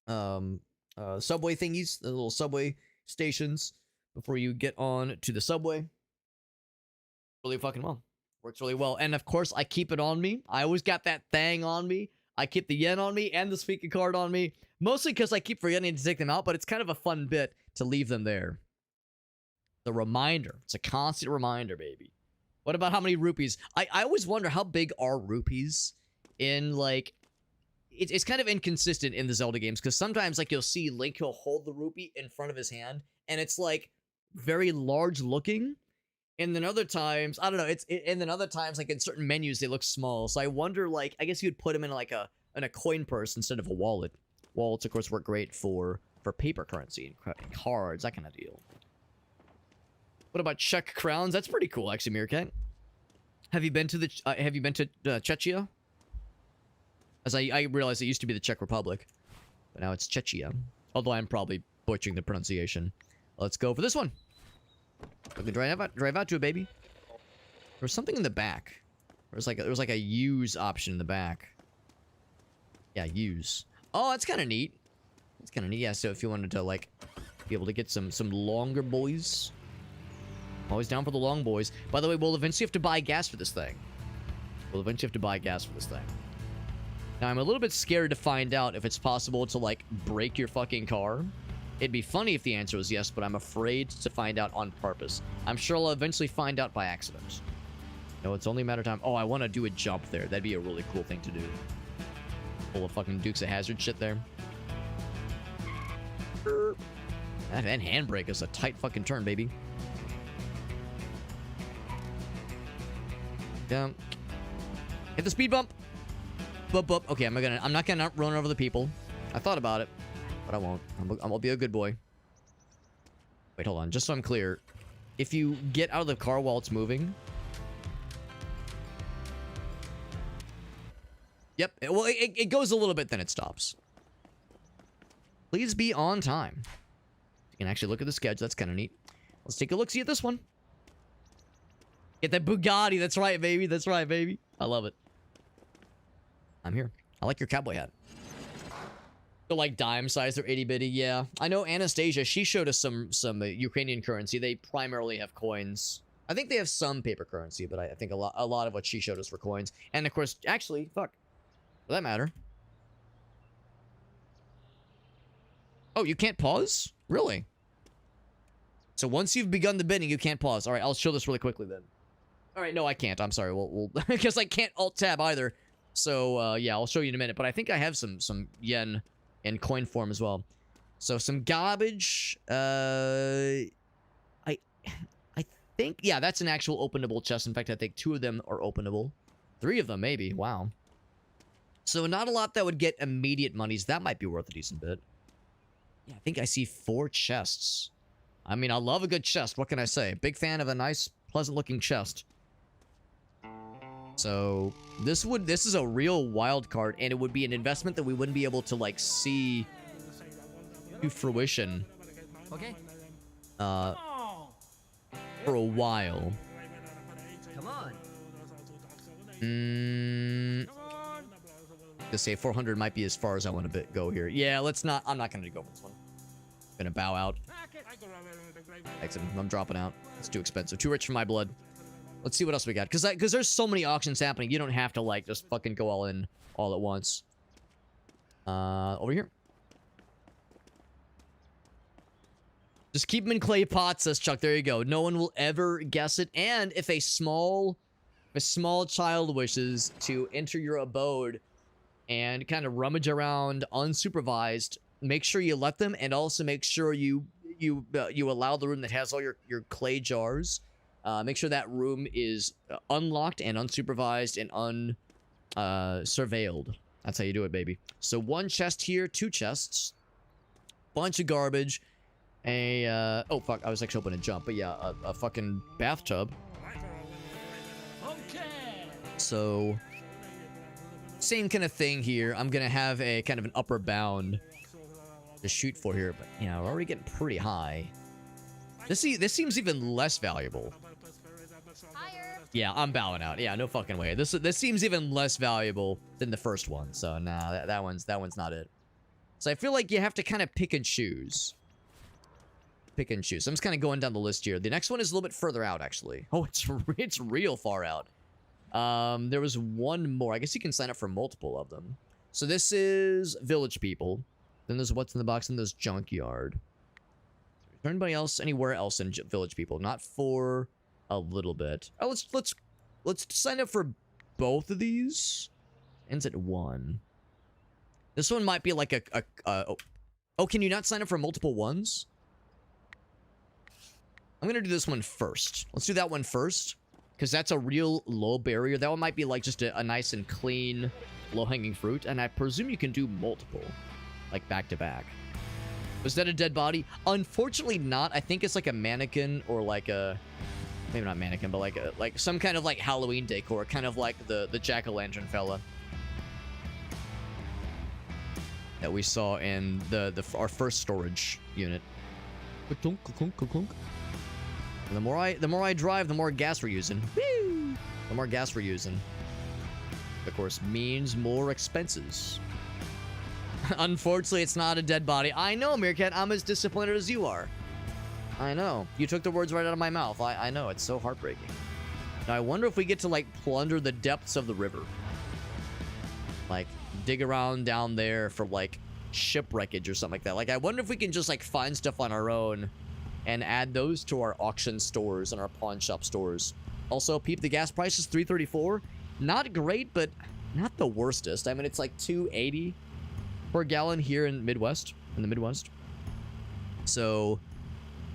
subway thingies, the little subway stations before you get on to the subway. Really fucking well. Works really well. And of course, I keep it on me. I always got that thing on me. I keep the yen on me and the Suica card on me. Mostly because I keep forgetting to take them out, but it's kind of a fun bit to leave them there. The reminder. It's a constant reminder, baby. What about how many rupees? I always wonder how big are rupees in, like... It's kind of inconsistent in the Zelda games, because sometimes, like, you'll see Link, he'll hold the rupee in front of his hand, and it's, like, very large looking. And then other times, I don't know, and then other times, like, in certain menus, they look small. So I wonder, like, I guess you'd put them in, like, in a coin purse instead of a wallet. Wallets, of course, work great for paper currency and cards, that kind of deal. What about Czech crowns? That's pretty cool, actually, Meerkat. Have you been to Czechia? As I realize it used to be the Czech Republic, but now it's Czechia. Although I'm probably butchering the pronunciation. Let's go for this one. We can drive out to it, baby. There was something in the back. There was like a use option in the back. Yeah, use. Oh, that's kind of neat. That's kind of neat. Yeah, so if you wanted to, like, be able to get some longer boys. Always down for the long boys. By the way, we'll eventually have to buy gas for this thing. Now, I'm a little bit scared to find out if it's possible to, like, break your fucking car. It'd be funny if the answer was yes, but I'm afraid to find out on purpose. I'm sure I'll eventually find out by accident. No, it's only a matter of time. Oh, I want to do a jump there. That'd be a really cool thing to do. Full of fucking Dukes of Hazzard shit there. That handbrake is a tight fucking turn, baby. Yeah. Hit the speed bump. Bump. Okay, I'm not gonna run over the people. I thought about it, but I won't. I'll be a good boy. Wait, hold on. Just so I'm clear, if you get out of the car while it's moving. Yep. Well, it goes a little bit, then it stops. Please be on time. You can actually look at the schedule. That's kind of neat. Let's take a look. See at this one. Get that Bugatti. That's right, baby. That's right, baby. I love it. I'm here. I like your cowboy hat. They're like dime size. They're itty bitty. Yeah, I know. Anastasia, she showed us some Ukrainian currency. They primarily have coins. I think they have some paper currency, but I think a lot of what she showed us were coins. And of course, actually, fuck, for that matter. Oh, you can't pause? Really? So once you've begun the bidding, you can't pause. All right, I'll show this really quickly then. All right, no, I can't. I'm sorry. We'll because I can't alt tab either. So yeah, I'll show you in a minute. But I think I have some yen in coin form as well. So some garbage. I think, yeah, that's an actual openable chest. In fact, I think 2 of them are openable. 3 of them, maybe. Wow. So not a lot that would get immediate monies. That might be worth a decent bit. Yeah, I think I see 4 chests. I mean, I love a good chest. What can I say? Big fan of a nice, pleasant-looking chest. So this is a real wild card, and it would be an investment that we wouldn't be able to, like, see to fruition. Okay. For a while. Come on. To say 400 might be as far as I want to go here. Yeah, let's not. I'm not going to go for this one. I'm going to bow out. Exit. I'm dropping out. It's too expensive. Too rich for my blood. Let's see what else we got. Because there's so many auctions happening. You don't have to, like, just fucking go all in all at once. Over here. Just keep them in clay pots, says Chuck. There you go. No one will ever guess it. And if a small child wishes to enter your abode and kind of rummage around unsupervised, make sure you let them, and also make sure you allow the room that has all your clay jars. Make sure that room is unlocked and unsupervised and surveilled. That's how you do it, baby. So 1 chest here, 2 chests, bunch of garbage. Oh fuck, I was actually hoping to jump, but yeah, a fucking bathtub. Okay. So Same kind of thing here. I'm gonna have a kind of an upper bound to shoot for here, but yeah, we're already getting pretty high. This seems even less valuable. Higher. Yeah, I'm bowing out. Yeah, no fucking way. This seems even less valuable than the first one. So nah, that one's not it. So I feel like you have to kind of pick and choose. Pick and choose. I'm just kind of going down the list here. The next one is a little bit further out, actually. Oh, it's real far out. There was one more. I guess you can sign up for multiple of them. So this is Village People. Then there's What's in the Box, and there's Junkyard. Is there anybody else anywhere else in Village People? Not for a little bit. Oh, let's sign up for both of these. Ends at 1. This one might be like oh, can you not sign up for multiple ones? I'm gonna do this one first. Let's do that one first, because that's a real low barrier. That one might be like just a nice and clean, low-hanging fruit, and I presume you can do multiple, like back to back. Was that a dead body? Unfortunately not. I think it's like a mannequin or like a, maybe not mannequin, but like some kind of like Halloween decor, kind of like the jack-o'-lantern fella that we saw in our first storage unit. Clunk, clunk, clunk, clunk. And the more I drive, the more gas we're using. Woo! The more gas we're using, of course, means more expenses. Unfortunately, it's not a dead body. I know, Meerkat. I'm as disappointed as you are. I know. You took the words right out of my mouth. I know. It's so heartbreaking. Now, I wonder if we get to, like, plunder the depths of the river. Like, dig around down there for, like, shipwreckage or something like that. Like, I wonder if we can just, like, find stuff on our own and add those to our auction stores and our pawn shop stores. Also, peep, the gas price is $3.34. Not great, but not the worstest. I mean, it's like $2.80 per gallon here in the Midwest. So,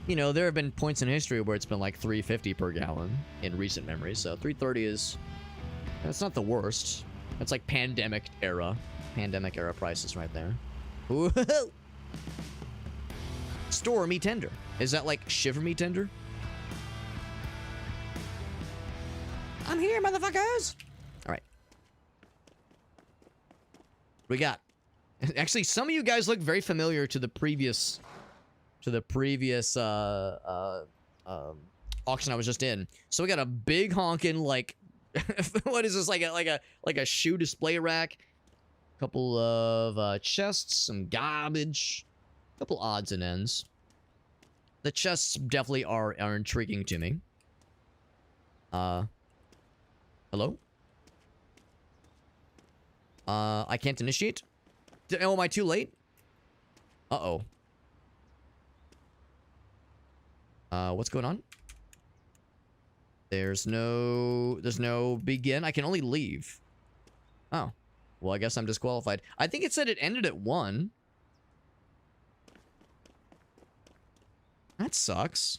you know, there have been points in history where it's been like $3.50 per gallon in recent memory. So $3.30 is, that's not the worst. That's like pandemic era prices right there. Ooh. Store me tender. Is that like shiver me tender? I'm here, motherfuckers. All right. We got. Actually, some of you guys look very familiar to the previous auction I was just in. So we got a big honkin' like what is this, like a shoe display rack, a couple of chests, some garbage, a couple odds and ends. The chests definitely are intriguing to me. Hello? I can't initiate? Oh, am I too late? Uh-oh. What's going on? There's no begin. I can only leave. Oh. Well, I guess I'm disqualified. I think it said it ended at 1. That sucks.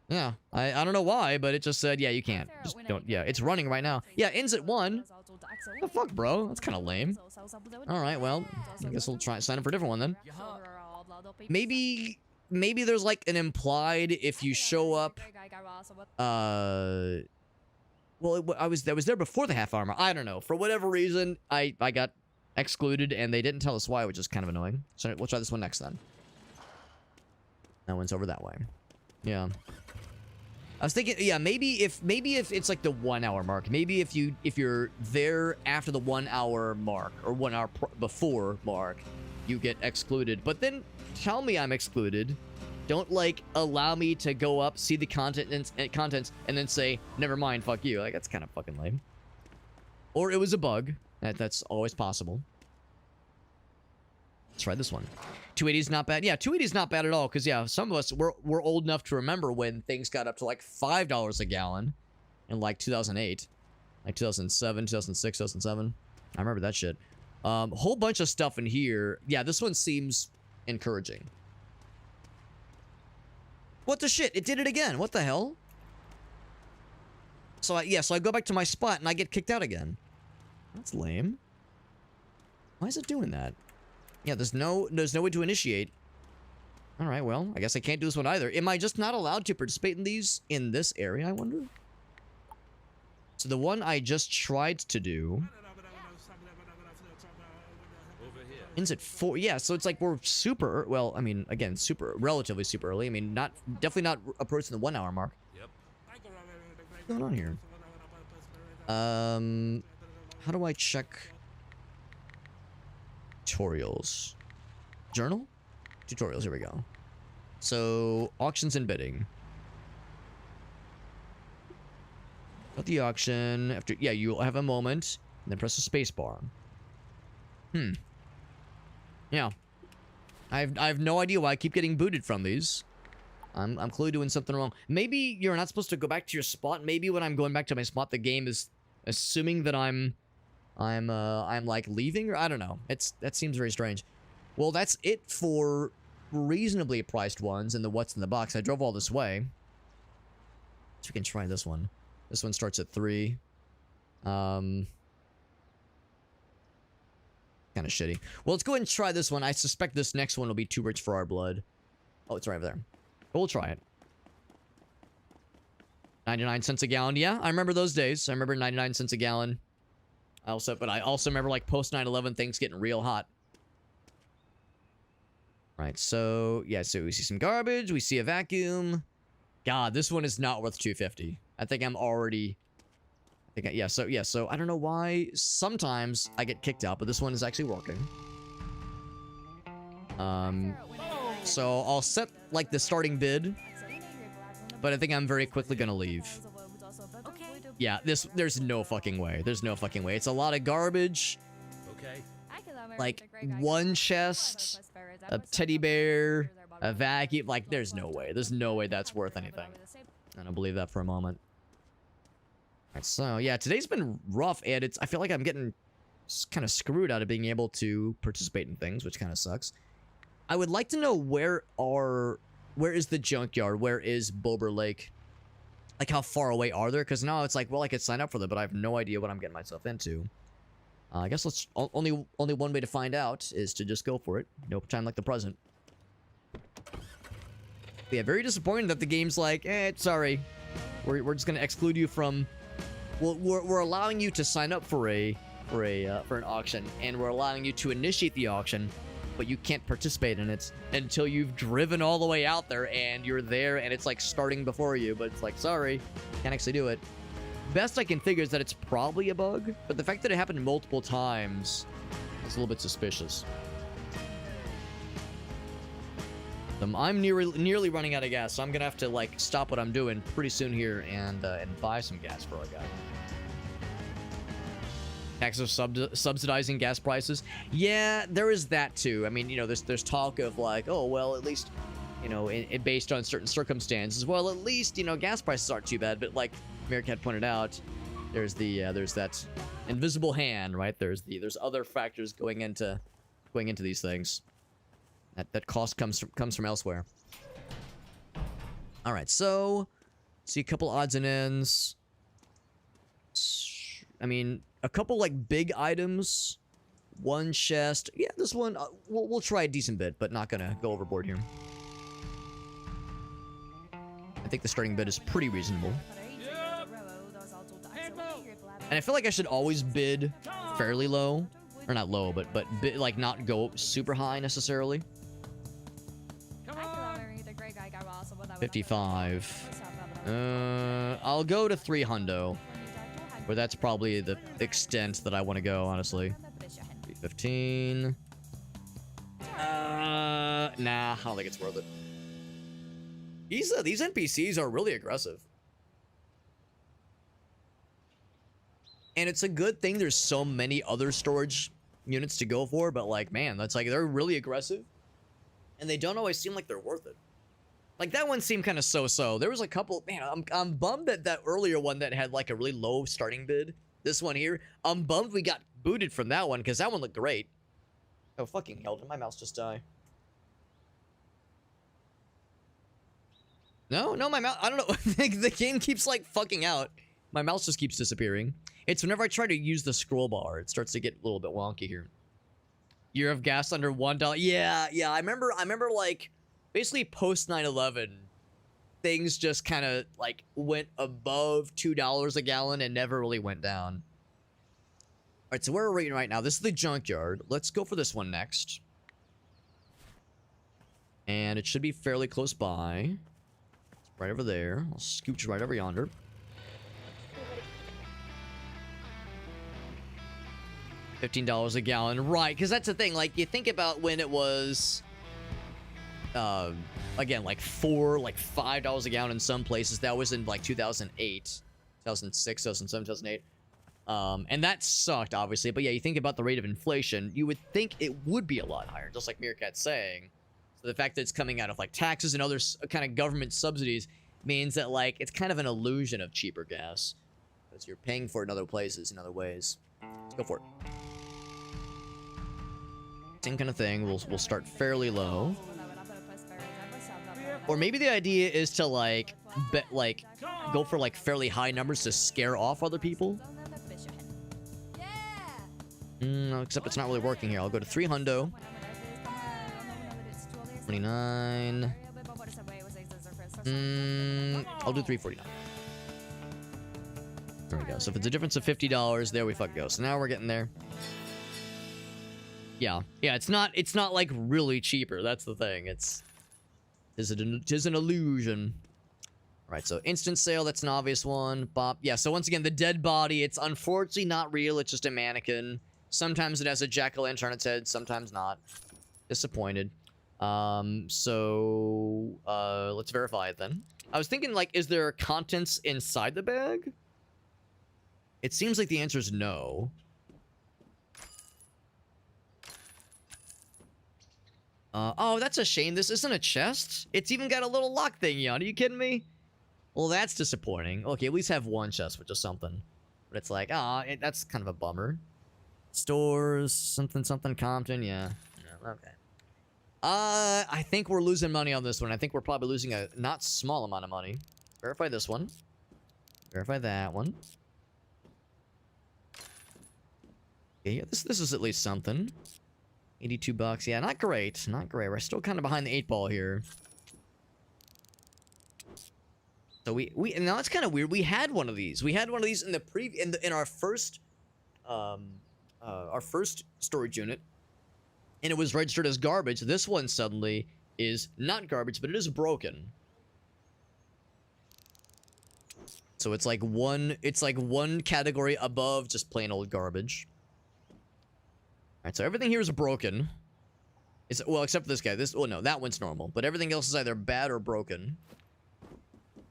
Yeah. I don't know why, but it just said, yeah, you can't. Just don't. Yeah, it's running right now. Yeah, ends at 1. The fuck, bro? That's kind of lame. Alright, well, I guess we'll try sign up for a different one then. Maybe there's like an implied if you show up. Well, I was there before the half armor. I don't know. For whatever reason, I got excluded and they didn't tell us why, which is kind of annoying. So we'll try this one next then. That one's over that way. Yeah. I was thinking, yeah, maybe if it's like the 1 hour mark, maybe if you're there after the 1 hour mark or 1 hour before mark, you get excluded. But then tell me I'm excluded. Don't like allow me to go up, see the contents, and then say never mind, fuck you. Like that's kind of fucking lame. Or it was a bug. That's always possible. Let's try this one. 280 is not bad. Yeah, 280 is not bad at all. Because, yeah, some of us, we're old enough to remember when things got up to, like, $5 a gallon in, like, 2008. Like, 2007, 2006, 2007. I remember that shit. Whole bunch of stuff in here. Yeah, this one seems encouraging. What the shit? It did it again. What the hell? So, I go back to my spot, and I get kicked out again. That's lame. Why is it doing that? Yeah, there's no way to initiate. Alright, well, I guess I can't do this one either. Am I just not allowed to participate in these in this area, I wonder? So the one I just tried to do Ends at 4. Yeah, so it's like we're super, well, I mean, again, relatively super early. I mean, definitely not approaching the 1 hour mark. Yep. What's going on here? How do I check tutorials? Journal? Tutorials, here we go. So, auctions and bidding. At the auction, after, yeah, you'll have a moment, and then press the space bar. Yeah. I have no idea why I keep getting booted from these. I'm clearly doing something wrong. Maybe you're not supposed to go back to your spot. Maybe when I'm going back to my spot, the game is assuming that I'm like leaving, or I don't know. That seems very strange. Well, that's it for reasonably priced ones and the what's in the box. I drove all this way. So we can try this one. This one starts at 3. Kind of shitty. Well, let's go ahead and try this one. I suspect this next one will be too rich for our blood. Oh, it's right over there. But we'll try it. 99 cents a gallon. Yeah, I remember those days. I remember 99 cents a gallon. But I also remember like post 9/11 things getting real hot. Right, so yeah, so we see some garbage. We see a vacuum. God, this one is not worth 250. I think I'm already. So I don't know why sometimes I get kicked out, but this one is actually working. So I'll set like the starting bid, but I think I'm very quickly gonna leave. Yeah, there's no fucking way. There's no fucking way. It's a lot of garbage. Okay. Like one chest, a teddy bear, a vacuum. Like there's no way. There's no way that's worth anything. I don't believe that for a moment. Alright, so yeah, today's been rough, and I feel like I'm getting kind of screwed out of being able to participate in things, which kind of sucks. I would like to know where is the junkyard? Where is Bober Lake? Like, how far away are there? Because now it's like, well, I could sign up for them, but I have no idea what I'm getting myself into. I guess only one way to find out is to just go for it. No time like the present. But yeah, very disappointing that the game's like, sorry. We're just gonna exclude you from. Well, we're allowing you to sign up for an auction, and we're allowing you to initiate the auction, but you can't participate in it until you've driven all the way out there and you're there and it's like starting before you, but it's like, sorry, can't actually do it. Best I can figure is that it's probably a bug, but the fact that it happened multiple times is a little bit suspicious. I'm nearly running out of gas, so I'm gonna have to like stop what I'm doing pretty soon here and buy some gas for our guy. Taxes subsidizing gas prices. Yeah, there is that too. I mean, you know, there's talk of like, oh well, at least, you know, based on certain circumstances, well, at least, you know, gas prices aren't too bad. But like Merrick had pointed out, there's that invisible hand, right? There's other factors going into these things. That cost comes from elsewhere. All right, so see a couple odds and ends. I mean, a couple like big items, one chest. Yeah, this one we'll try a decent bit, but not gonna go overboard here. I think the starting bid is pretty reasonable. And I feel like I should always bid fairly low, or not low, but bid, like not go super high necessarily. 55. I'll go to 300. But that's probably the extent that I want to go, honestly. 315. Nah, I don't think it's worth it. These NPCs are really aggressive. And it's a good thing there's so many other storage units to go for, but like, man, that's like, they're really aggressive. And they don't always seem like they're worth it. Like, that one seemed kind of so-so. There was a couple... Man, I'm bummed that earlier one that had, like, a really low starting bid. This one here. I'm bummed we got booted from that one, because that one looked great. Oh, fucking hell. Did my mouse just die? No, my mouse... I don't know. The game keeps, like, fucking out. My mouse just keeps disappearing. It's whenever I try to use the scroll bar, it starts to get a little bit wonky here. Year of gas under $1. Yeah, I remember, like... Basically, post 9/11, things just kind of like went above $2 a gallon and never really went down. right, so where are we right now? This is the junkyard. Let's go for this one next. And it should be fairly close by. Right over there. I'll scooch right over yonder. $15 a gallon. Right, because that's the thing. Like, you think about when it was... again, like $5 a gallon in some places. That was in, like, 2008. 2006, 2007, 2008. And that sucked, obviously. But yeah, you think about the rate of inflation, you would think it would be a lot higher, just like Meerkat's saying. So the fact that it's coming out of, like, taxes and other kind of government subsidies means that, like, it's kind of an illusion of cheaper gas. Because you're paying for it in other places, in other ways. Let's go for it. Same kind of thing. We'll start fairly low. Or maybe the idea is to, like, go for, like, fairly high numbers to scare off other people. Except it's not really working here. I'll go to 3 hundo. 29. I'll do 349. There we go. So if it's a difference of $50, there we fuck go. So now we're getting there. Yeah. Yeah, it's not like really cheaper. That's the thing. It's an illusion. All right, so instant sale, that's an obvious one. Bop. Yeah, so once again, the dead body, it's unfortunately not real. It's just a mannequin. Sometimes it has a jack-o'-lantern on its head, sometimes not. Disappointed. Let's verify it then. I was thinking, like, is there contents inside the bag? It seems like the answer is no. Oh, that's a shame. This isn't a chest. It's even got a little lock thingy on it. Are you kidding me? Well, that's disappointing. Okay, at least have one chest, which is something. But it's like, that's kind of a bummer. Stores, something, Compton, yeah. Okay. I think we're losing money on this one. I think we're probably losing a not small amount of money. Verify this one. Verify that one. Okay, yeah, this is at least something. 82 bucks. Yeah, not great. Not great. We're still kind of behind the 8 ball here. So we now it's kind of weird. We had one of these. We had one of these in the in our first storage unit, and it was registered as garbage. This one suddenly is not garbage, but it is broken. So it's like one category above just plain old garbage. Alright, so everything here is broken. Well, except for this guy. No, that one's normal. But everything else is either bad or broken.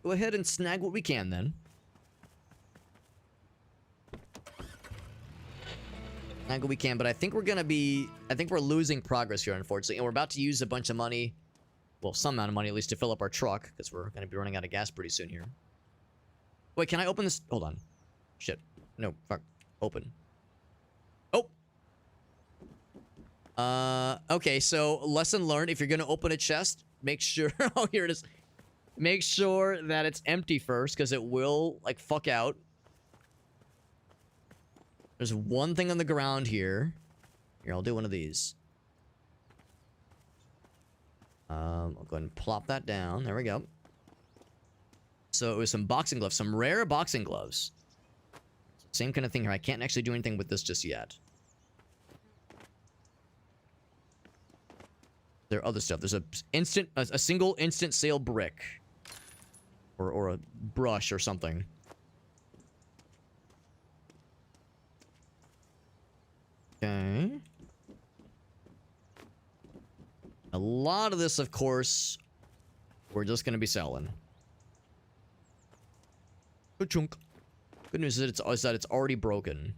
Go ahead and snag what we can, then. Snag what we can, but I think we're losing progress here, unfortunately. And we're about to use a bunch of money. Well, some amount of money, at least, to fill up our truck. Because we're going to be running out of gas pretty soon here. Wait, can I open this? Hold on. Shit. No, fuck. Open. Okay, so lesson learned. If you're gonna open a chest, make sure... oh, here it is. Make sure that it's empty first, because it will, like, fuck out. There's one thing on the ground here. Here, I'll do one of these. I'll go ahead and plop that down. There we go. So it was some boxing gloves. Some rare boxing gloves. Same kind of thing here. I can't actually do anything with this just yet. There are other stuff. There's a single instant sale brick. Or a brush or something. Okay. A lot of this, of course, we're just going to be selling. Good chunk. Good news is that it's already broken.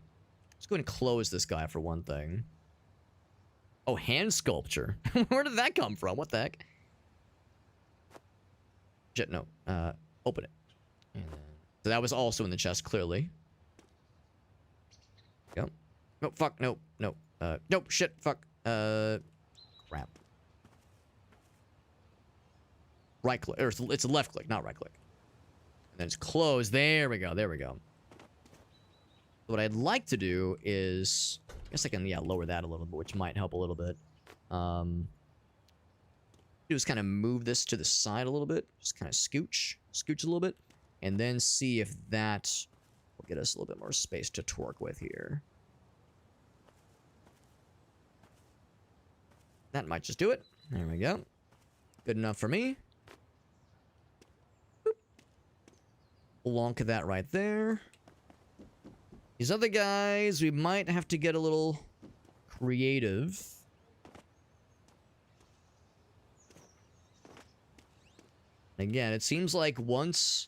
Let's go ahead and close this guy for one thing. Oh, hand sculpture. Where did that come from? What the heck? Shit, no. Open it. So that was also in the chest, clearly. Go. No, fuck, no, no. Nope, shit, fuck. Crap. Right click, or it's a left click, not right click. And then it's closed. There we go, there we go. What I'd like to do is... I guess I can, yeah, lower that a little bit, which might help a little bit. Just kind of move this to the side a little bit. Just kind of scooch a little bit. And then see if that will get us a little bit more space to work with here. That might just do it. There we go. Good enough for me. Boop. Lonk that right there. These other guys, we might have to get a little creative. Again, it seems like once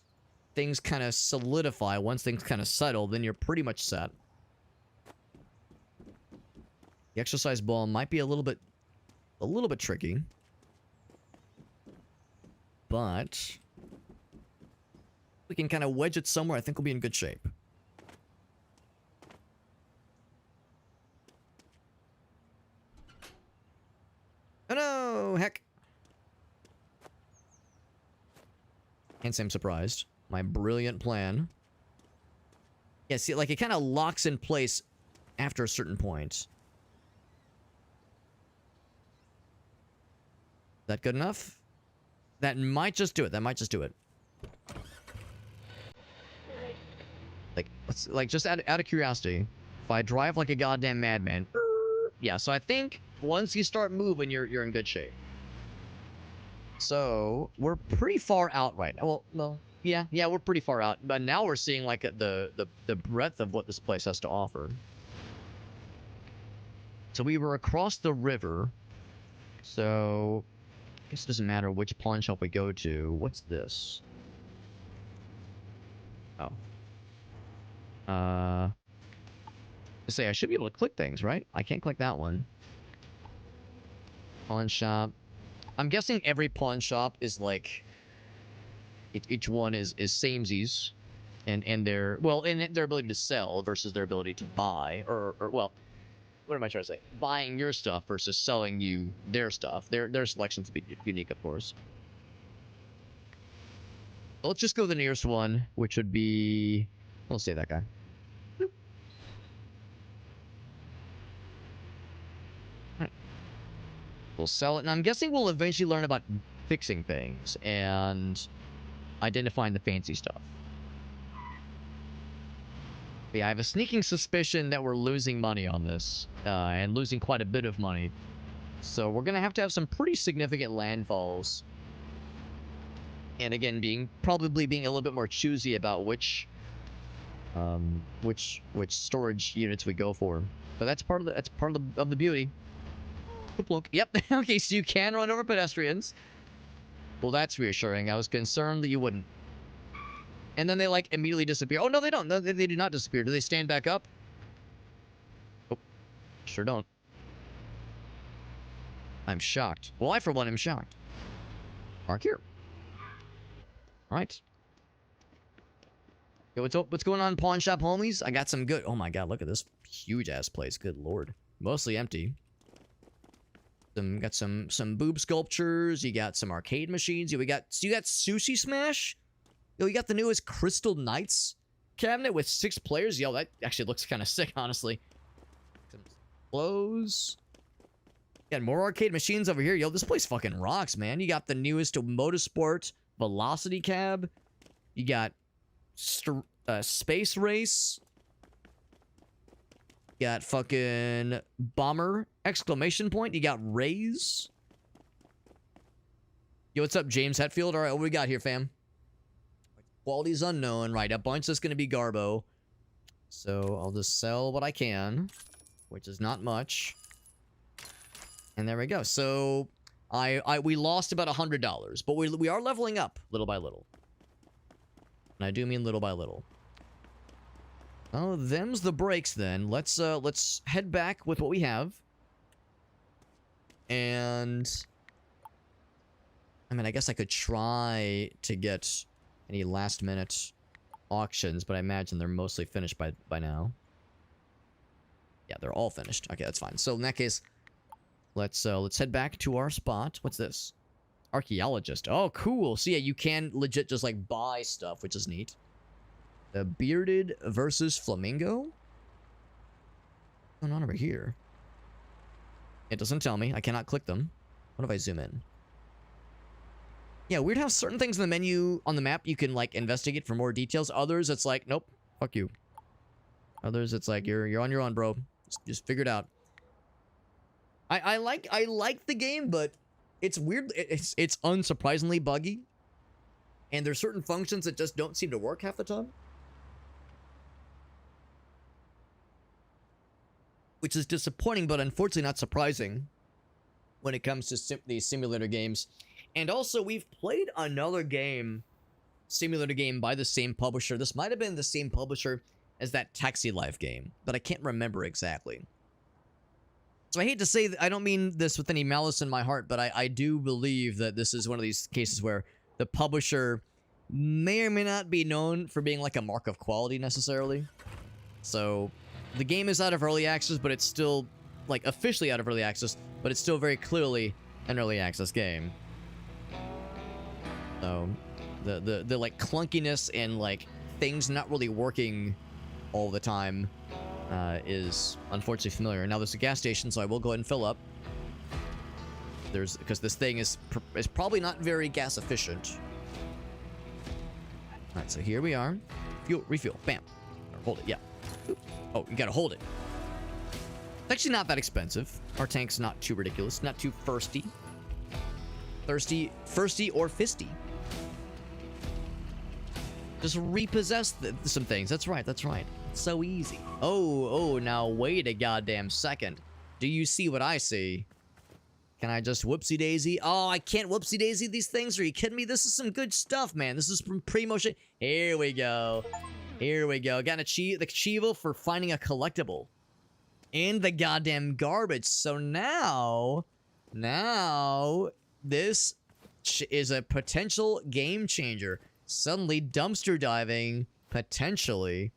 things kind of solidify, once things kind of settle, then you're pretty much set. The exercise ball might be a little bit tricky. But we can kind of wedge it somewhere. I think we'll be in good shape. Oh no, heck. Can't say I'm surprised. My brilliant plan. Yeah, see, like, it kind of locks in place after a certain point. Is that good enough? That might just do it. That might just do it. Like, just out of curiosity, if I drive like a goddamn madman, yeah. So I think once you start moving, you're in good shape. So we're pretty far out right now. Well, no, yeah, we're pretty far out. But now we're seeing like the breadth of what this place has to offer. So we were across the river. So I guess it doesn't matter which pawn shop we go to. What's this? Oh. Say I should be able to click things, right? I can't click that one. Pawn shop. I'm guessing every pawn shop is like each one is samesies, and their their ability to sell versus their ability to buy, or well, what am I trying to say? Buying your stuff versus selling you their stuff. Their selections be unique, of course. So let's just go to the nearest one, which would be, let's say that guy. We'll sell it, and I'm guessing we'll eventually learn about fixing things and identifying the fancy stuff. But yeah, I have a sneaking suspicion that we're losing money on this, and losing quite a bit of money. So we're gonna have to have some pretty significant landfalls. And again, probably being a little bit more choosy about which storage units we go for. But that's part of the beauty. Look, yep. Okay, so you can run over pedestrians. Well, that's reassuring. I was concerned that you wouldn't. And then they, like, immediately disappear. Oh, no, they don't. No, they do not disappear. Do they stand back up? Oh, sure don't. I'm shocked. Well, I, for one, am shocked. Park here. All right. Yo, what's going on, pawn shop homies? I got some good... Oh, my God, look at this huge-ass place. Good lord. Mostly empty. Got some boob sculptures. You got some arcade machines. You got Sushi Smash. Yo, you got the newest Crystal Knights cabinet with 6 players. Yo, that actually looks kind of sick, honestly. Some clothes. Got more arcade machines over here. Yo, this place fucking rocks, man. You got the newest Motorsport Velocity Cab. You got Space Race. You got fucking Bomber exclamation point. You got Rays. Yo, what's up, James Hetfield? All right, what we got here, fam? Quality's unknown. Right, a bunch that's going to be Garbo. So I'll just sell what I can, which is not much. And there we go. So we lost about $100, but we are leveling up little by little. And I do mean little by little. Oh, them's the breaks then. Let's head back with what we have. And I mean, I guess I could try to get any last minute auctions, but I imagine they're mostly finished by now. Yeah, they're all finished. Okay, that's fine. So in that case, let's head back to our spot. What's this? Archaeologist. Oh, cool. So yeah, you can legit just like buy stuff, which is neat. The bearded versus flamingo? What's going on over here? It doesn't tell me. I cannot click them. What if I zoom in? Yeah, weird how certain things in the menu on the map you can like investigate for more details. Others, it's like, nope, fuck you. Others, it's like you're on your own, bro. Just figure it out. I like the game, but it's weird. It's unsurprisingly buggy, and there's certain functions that just don't seem to work half the time, which is disappointing, but unfortunately not surprising when it comes to these simulator games. And also, we've played another simulator game by the same publisher. This might have been the same publisher as that Taxi Life game, but I can't remember exactly. So I hate to say that, I don't mean this with any malice in my heart, but I do believe that this is one of these cases where the publisher may or may not be known for being like a mark of quality necessarily. So the game is out of early access, but it's still like officially out of early access, but it's still very clearly an early access game. So the like clunkiness and like things not really working all the time is unfortunately familiar. Now there's a gas station, so I will go ahead and fill up. Because this thing is probably not very gas efficient. All right, so here we are. Fuel, refuel, bam. Hold it, yeah. Oh, you gotta hold it. It's actually not that expensive. Our tank's not too ridiculous, not too thirsty. Thirsty or fisty. Just repossess some things. That's right, that's right. It's so easy. Oh, now wait a goddamn second. Do you see what I see? Can I just whoopsie-daisy? Oh, I can't whoopsie-daisy these things? Are you kidding me? This is some good stuff, man. This is from pre-motion. Here we go. Here we go. Got the Chivo for finding a collectible. In the goddamn garbage. So now, this is a potential game changer. Suddenly, dumpster diving potentially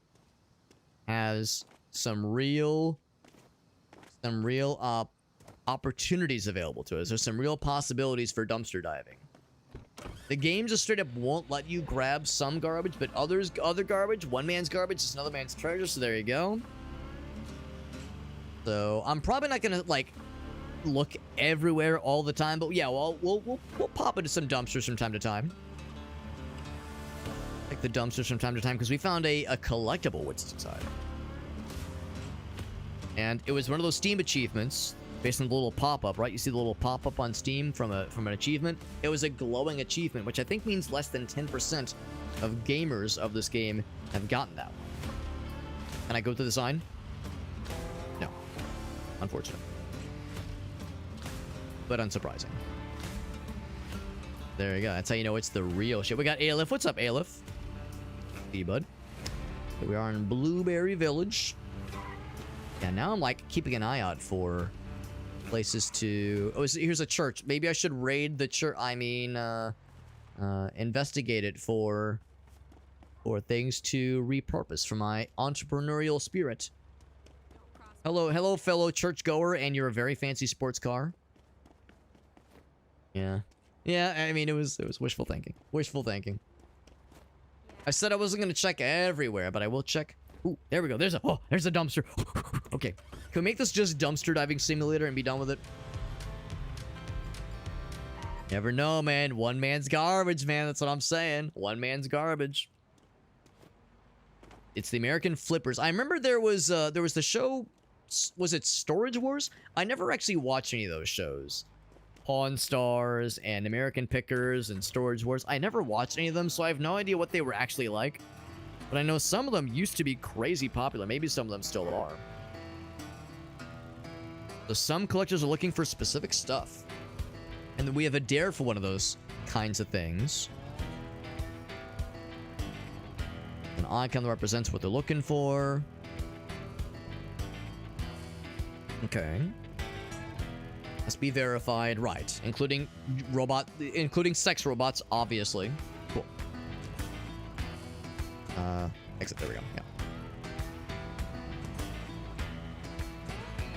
has some real opportunities available to us. There's some real possibilities for dumpster diving. The game just straight up won't let you grab some garbage, but other garbage, one man's garbage is another man's treasure, so there you go. So I'm probably not gonna like look everywhere all the time, but yeah, we'll pop into some dumpsters from time to time. Like the dumpsters from time to time, because we found a collectible which is inside. And it was one of those Steam achievements based on the little pop-up, right? You see the little pop-up on Steam from an achievement? It was a glowing achievement, which I think means less than 10% of gamers of this game have gotten that one. Can I go through the sign? No. Unfortunate. But unsurprising. There you go. That's how you know it's the real shit. We got Aleph. What's up, Aleph? Hey, bud. Here we are in Blueberry Village. Yeah, now I'm like keeping an eye out for places to... Oh, here's a church. Maybe I should raid the church. I mean, investigate it for things to repurpose for my entrepreneurial spirit. Hello, fellow churchgoer, and your very fancy sports car. Yeah. Yeah, I mean, it was wishful thinking. Wishful thinking. I said I wasn't gonna check everywhere, but I will check. Ooh, there we go. There's a dumpster. Okay. Can we make this just dumpster diving simulator and be done with it? Never know, man. One man's garbage, man. That's what I'm saying. One man's garbage. It's the American Flippers. I remember there was the show. Was it Storage Wars? I never actually watched any of those shows. Pawn Stars and American Pickers and Storage Wars. I never watched any of them, so I have no idea what they were actually like. But I know some of them used to be crazy popular. Maybe some of them still are. So some collectors are looking for specific stuff. And then we have a dare for one of those kinds of things. An icon that represents what they're looking for. Okay. Must be verified, right. Including sex robots, obviously. Cool. Exit, there we go, yeah.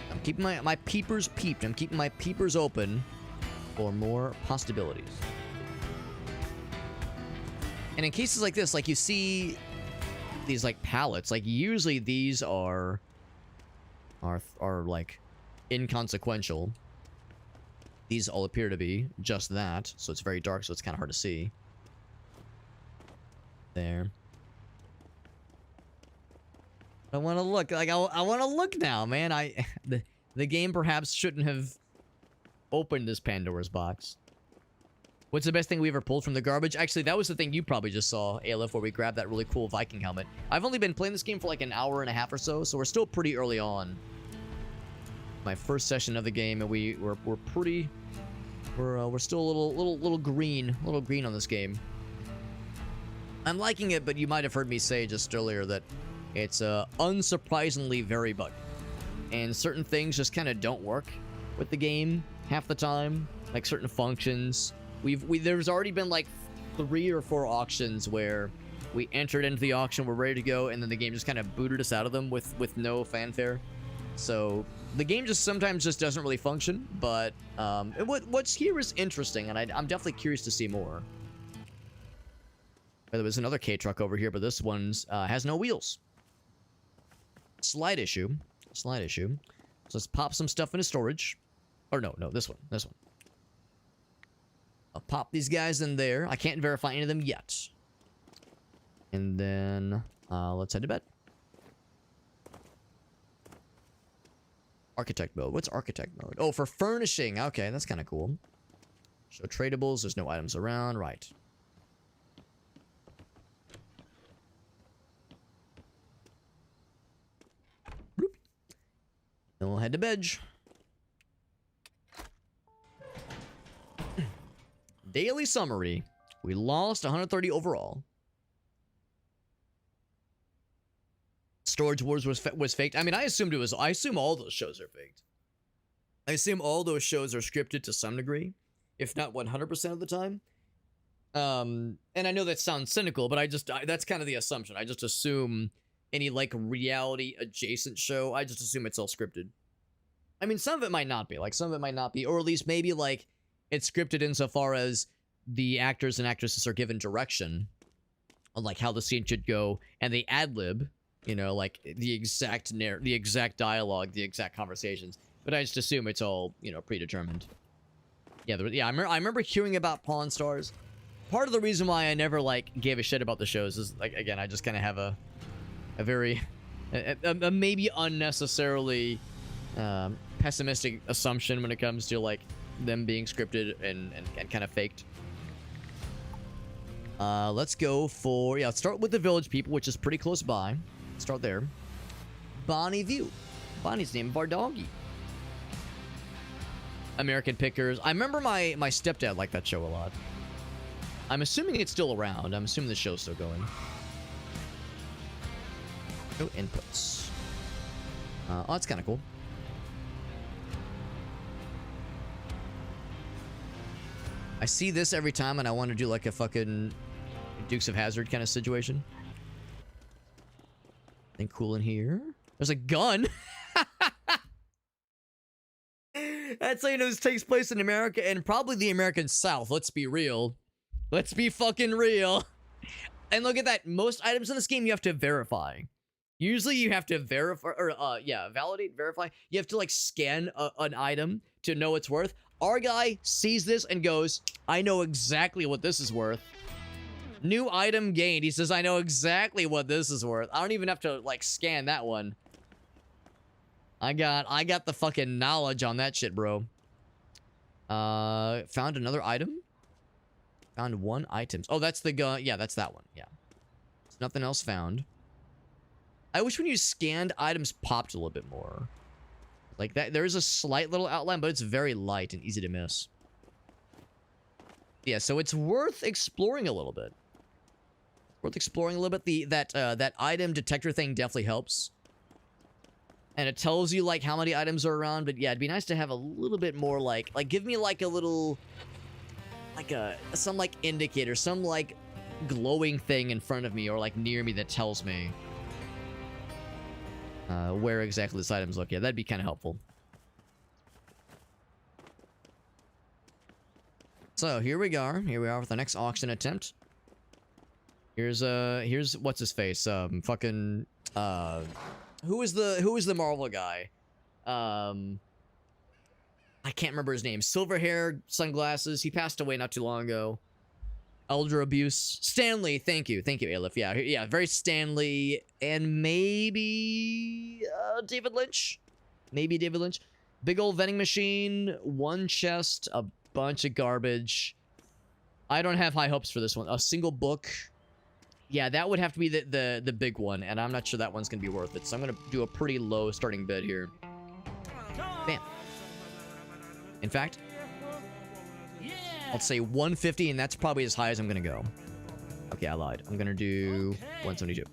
I'm keeping my peepers peeped. I'm keeping my peepers open for more possibilities. And in cases like this, like you see these like pallets, like usually these are like inconsequential. These all appear to be just that, so it's very dark, so it's kind of hard to see. There. I want to look. Like I want to look now, man. The game perhaps shouldn't have open this Pandora's box. What's the best thing we ever pulled from the garbage? Actually, that was the thing you probably just saw, Aleph, where we grabbed that really cool Viking helmet. I've only been playing this game for like an hour and a half or so, so we're still pretty early on. My first session of the game, and we're still a little green on this game. I'm liking it, but you might have heard me say just earlier that it's unsurprisingly very buggy, and certain things just kind of don't work with the game half the time, like certain functions. There's already been like 3 or 4 auctions where we entered into the auction, we're ready to go, and then the game just kind of booted us out of them with no fanfare. So the game just sometimes just doesn't really function, but what's here is interesting, and I'm definitely curious to see more. There was another K truck over here, but this one's has no wheels. Slight issue. So let's pop some stuff into storage. Or no, this one. I'll pop these guys in there. I can't verify any of them yet. And then let's head to bed. Architect mode. What's architect mode? Oh, for furnishing. Okay, that's kind of cool. Show tradables. There's no items around. Right. Bloop. Then we'll head to bed. Daily summary. We lost 130 overall. Storage Wars was faked. I mean, I assume all those shows are faked. I assume all those shows are scripted to some degree, if not 100% of the time. And I know that sounds cynical, but that's kind of the assumption. I just assume any like reality adjacent show, I just assume it's all scripted. I mean, some of it might not be, or at least maybe like it's scripted insofar as the actors and actresses are given direction on like how the scene should go, and they ad-lib, you know, like the exact dialogue, the exact conversations. But I just assume it's all, you know, predetermined. Yeah, I remember hearing about Pawn Stars. Part of the reason why I never like gave a shit about the shows is like, again, I just kind of have a very maybe unnecessarily pessimistic assumption when it comes to like them being scripted and kind of faked. Let's go for, let's start with the village people, which is pretty close by. Start there. Bonnie View. Bonnie's the name of our doggy. American Pickers. I remember my stepdad liked that show a lot. I'm assuming it's still around. I'm assuming the show's still going. No inputs. Oh, that's kind of cool. I see this every time and I want to do like a fucking Dukes of Hazzard kind of situation. Anything cool in here? There's a gun. That's how you know this takes place in America and probably the American South. Let's be real. Let's be fucking real. And look at that. Most items in this game you have to verify. Usually you have to verify, or validate, verify. You have to like scan an item to know its worth. Our guy sees this and goes, I know exactly what this is worth. New item gained. He says, I know exactly what this is worth. I don't even have to like scan that one. I got the fucking knowledge on that shit, bro. Found another item. Found 1 item. Oh, that's the gun. Yeah, that's that one. Yeah. There's nothing else found. I wish when you scanned, items popped a little bit more. Like that, there is a slight little outline, but it's very light and easy to miss. Yeah, so it's worth exploring a little bit. That item detector thing definitely helps. And it tells you like how many items are around, but yeah, it'd be nice to have a little bit more like give me like a little some like indicator, some like glowing thing in front of me or like near me that tells me where exactly this item's located. That'd be kind of helpful. So here we are. Here we are with the next auction attempt. Here's what's his face? Fucking who is the Marvel guy? I can't remember his name. Silver hair, sunglasses. He passed away not too long ago. Elder abuse. Stanley, thank you, Aleph. Yeah, very Stanley, and maybe David Lynch. Maybe David Lynch. Big old vending machine, one chest, a bunch of garbage. I don't have high hopes for this one. A single book. Yeah, that would have to be the big one, and I'm not sure that one's going to be worth it. So I'm going to do a pretty low starting bid here. Bam. In fact, I'll say 150, and that's probably as high as I'm going to go. Okay, I lied. I'm going to do 172.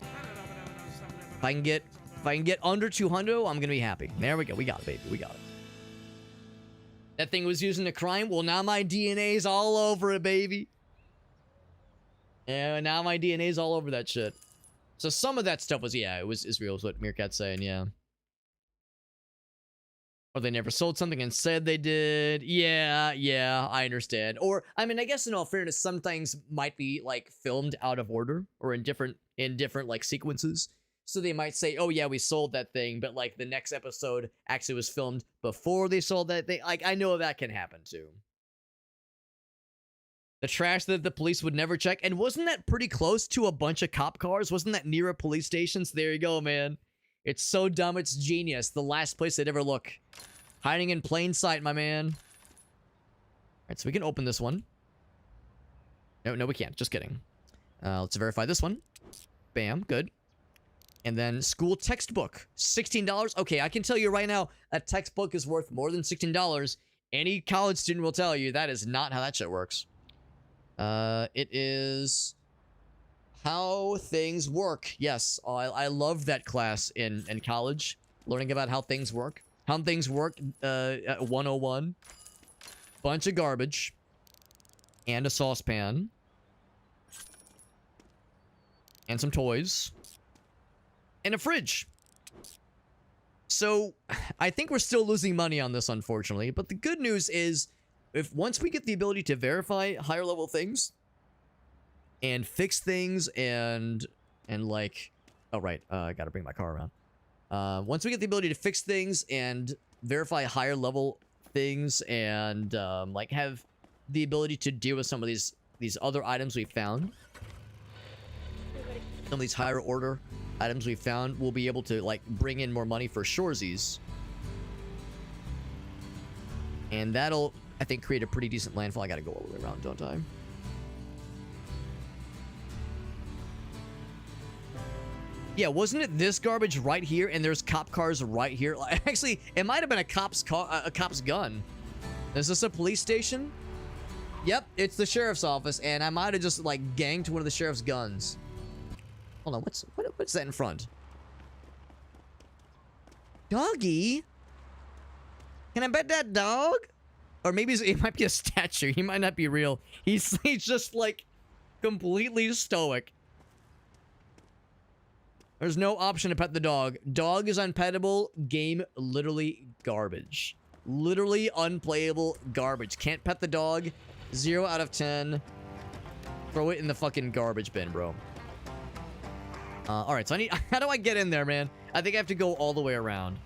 If I can get under 200, I'm going to be happy. There we go. We got it, baby. We got it. That thing was using a crime. Well, now my DNA's all over it, baby. Yeah, now my DNA's all over that shit. So some of that stuff was, yeah, it was real, is what Meerkat's saying, yeah. Or they never sold something and said they did. Yeah, I understand. Or, I mean, I guess in all fairness, some things might be, like, filmed out of order or in different, like, sequences. So they might say, oh, yeah, we sold that thing, but, like, the next episode actually was filmed before they sold that thing. Like, I know that can happen, too. The trash that the police would never check. And wasn't that pretty close to a bunch of cop cars? Wasn't that near a police station? So there you go, man. It's so dumb, it's genius. The last place they'd ever look. Hiding in plain sight, my man. Alright, so we can open this one. No, we can't. Just kidding. Let's verify this one. Bam, good. And then school textbook, $16. Okay, I can tell you right now, a textbook is worth more than $16. Any college student will tell you that is not how that shit works. It is how things work. Yes, I love that class in college, learning about how things work. How things work, at 101. Bunch of garbage. And a saucepan. And some toys. And a fridge. So, I think we're still losing money on this, unfortunately. But the good news is, once we get the ability to verify higher level things, and fix things, and like, oh right, I gotta bring my car around. Once we get the ability to fix things and verify higher level things, and like have the ability to deal with some of these other items we found, some of these higher order items we found, we'll be able to like bring in more money for shoresies, and that'll, I think, create a pretty decent landfall. I gotta go all the way around, don't I? Yeah, wasn't it this garbage right here, and there's cop cars right here? Actually, it might have been a cop's gun. Is this a police station? Yep, it's the sheriff's office, and I might have just like ganged one of the sheriff's guns. Hold on, what's that in front? Doggy? Can I bet that dog? Or maybe it might be a statue. He might not be real. He's just like completely stoic. There's no option to pet the dog. Dog is unpettable. Game literally garbage. Literally unplayable garbage. Can't pet the dog. 0 out of 10. Throw it in the fucking garbage bin, bro. Alright, so I need... How do I get in there, man? I think I have to go all the way around.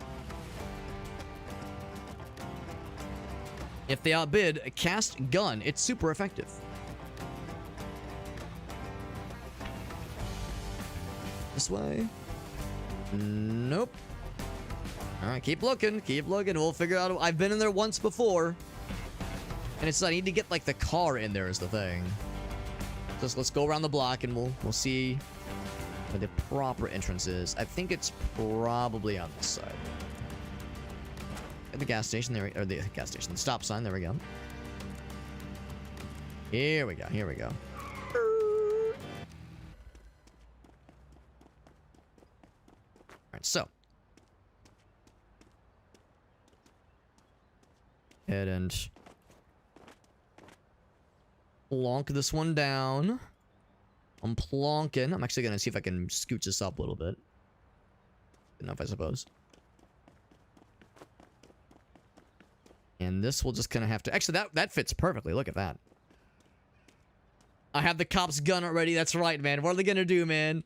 If they outbid, a cast gun. It's super effective. This way? Nope. Alright, keep looking. Keep looking. We'll figure out... I've been in there once before. And it's... I need to get, like, the car in there is the thing. Just let's go around the block and we'll see where the proper entrance is. I think it's probably on this side. At the gas station there, or the gas station, the stop sign. There we go. Here we go. Here we go. Alright, so. Head and plonk this one down. I'm plonking. I'm actually gonna see if I can scooch this up a little bit. Enough, I suppose. And this will just kind of have to... Actually, that fits perfectly. Look at that. I have the cop's gun already. That's right, man. What are they gonna do, man?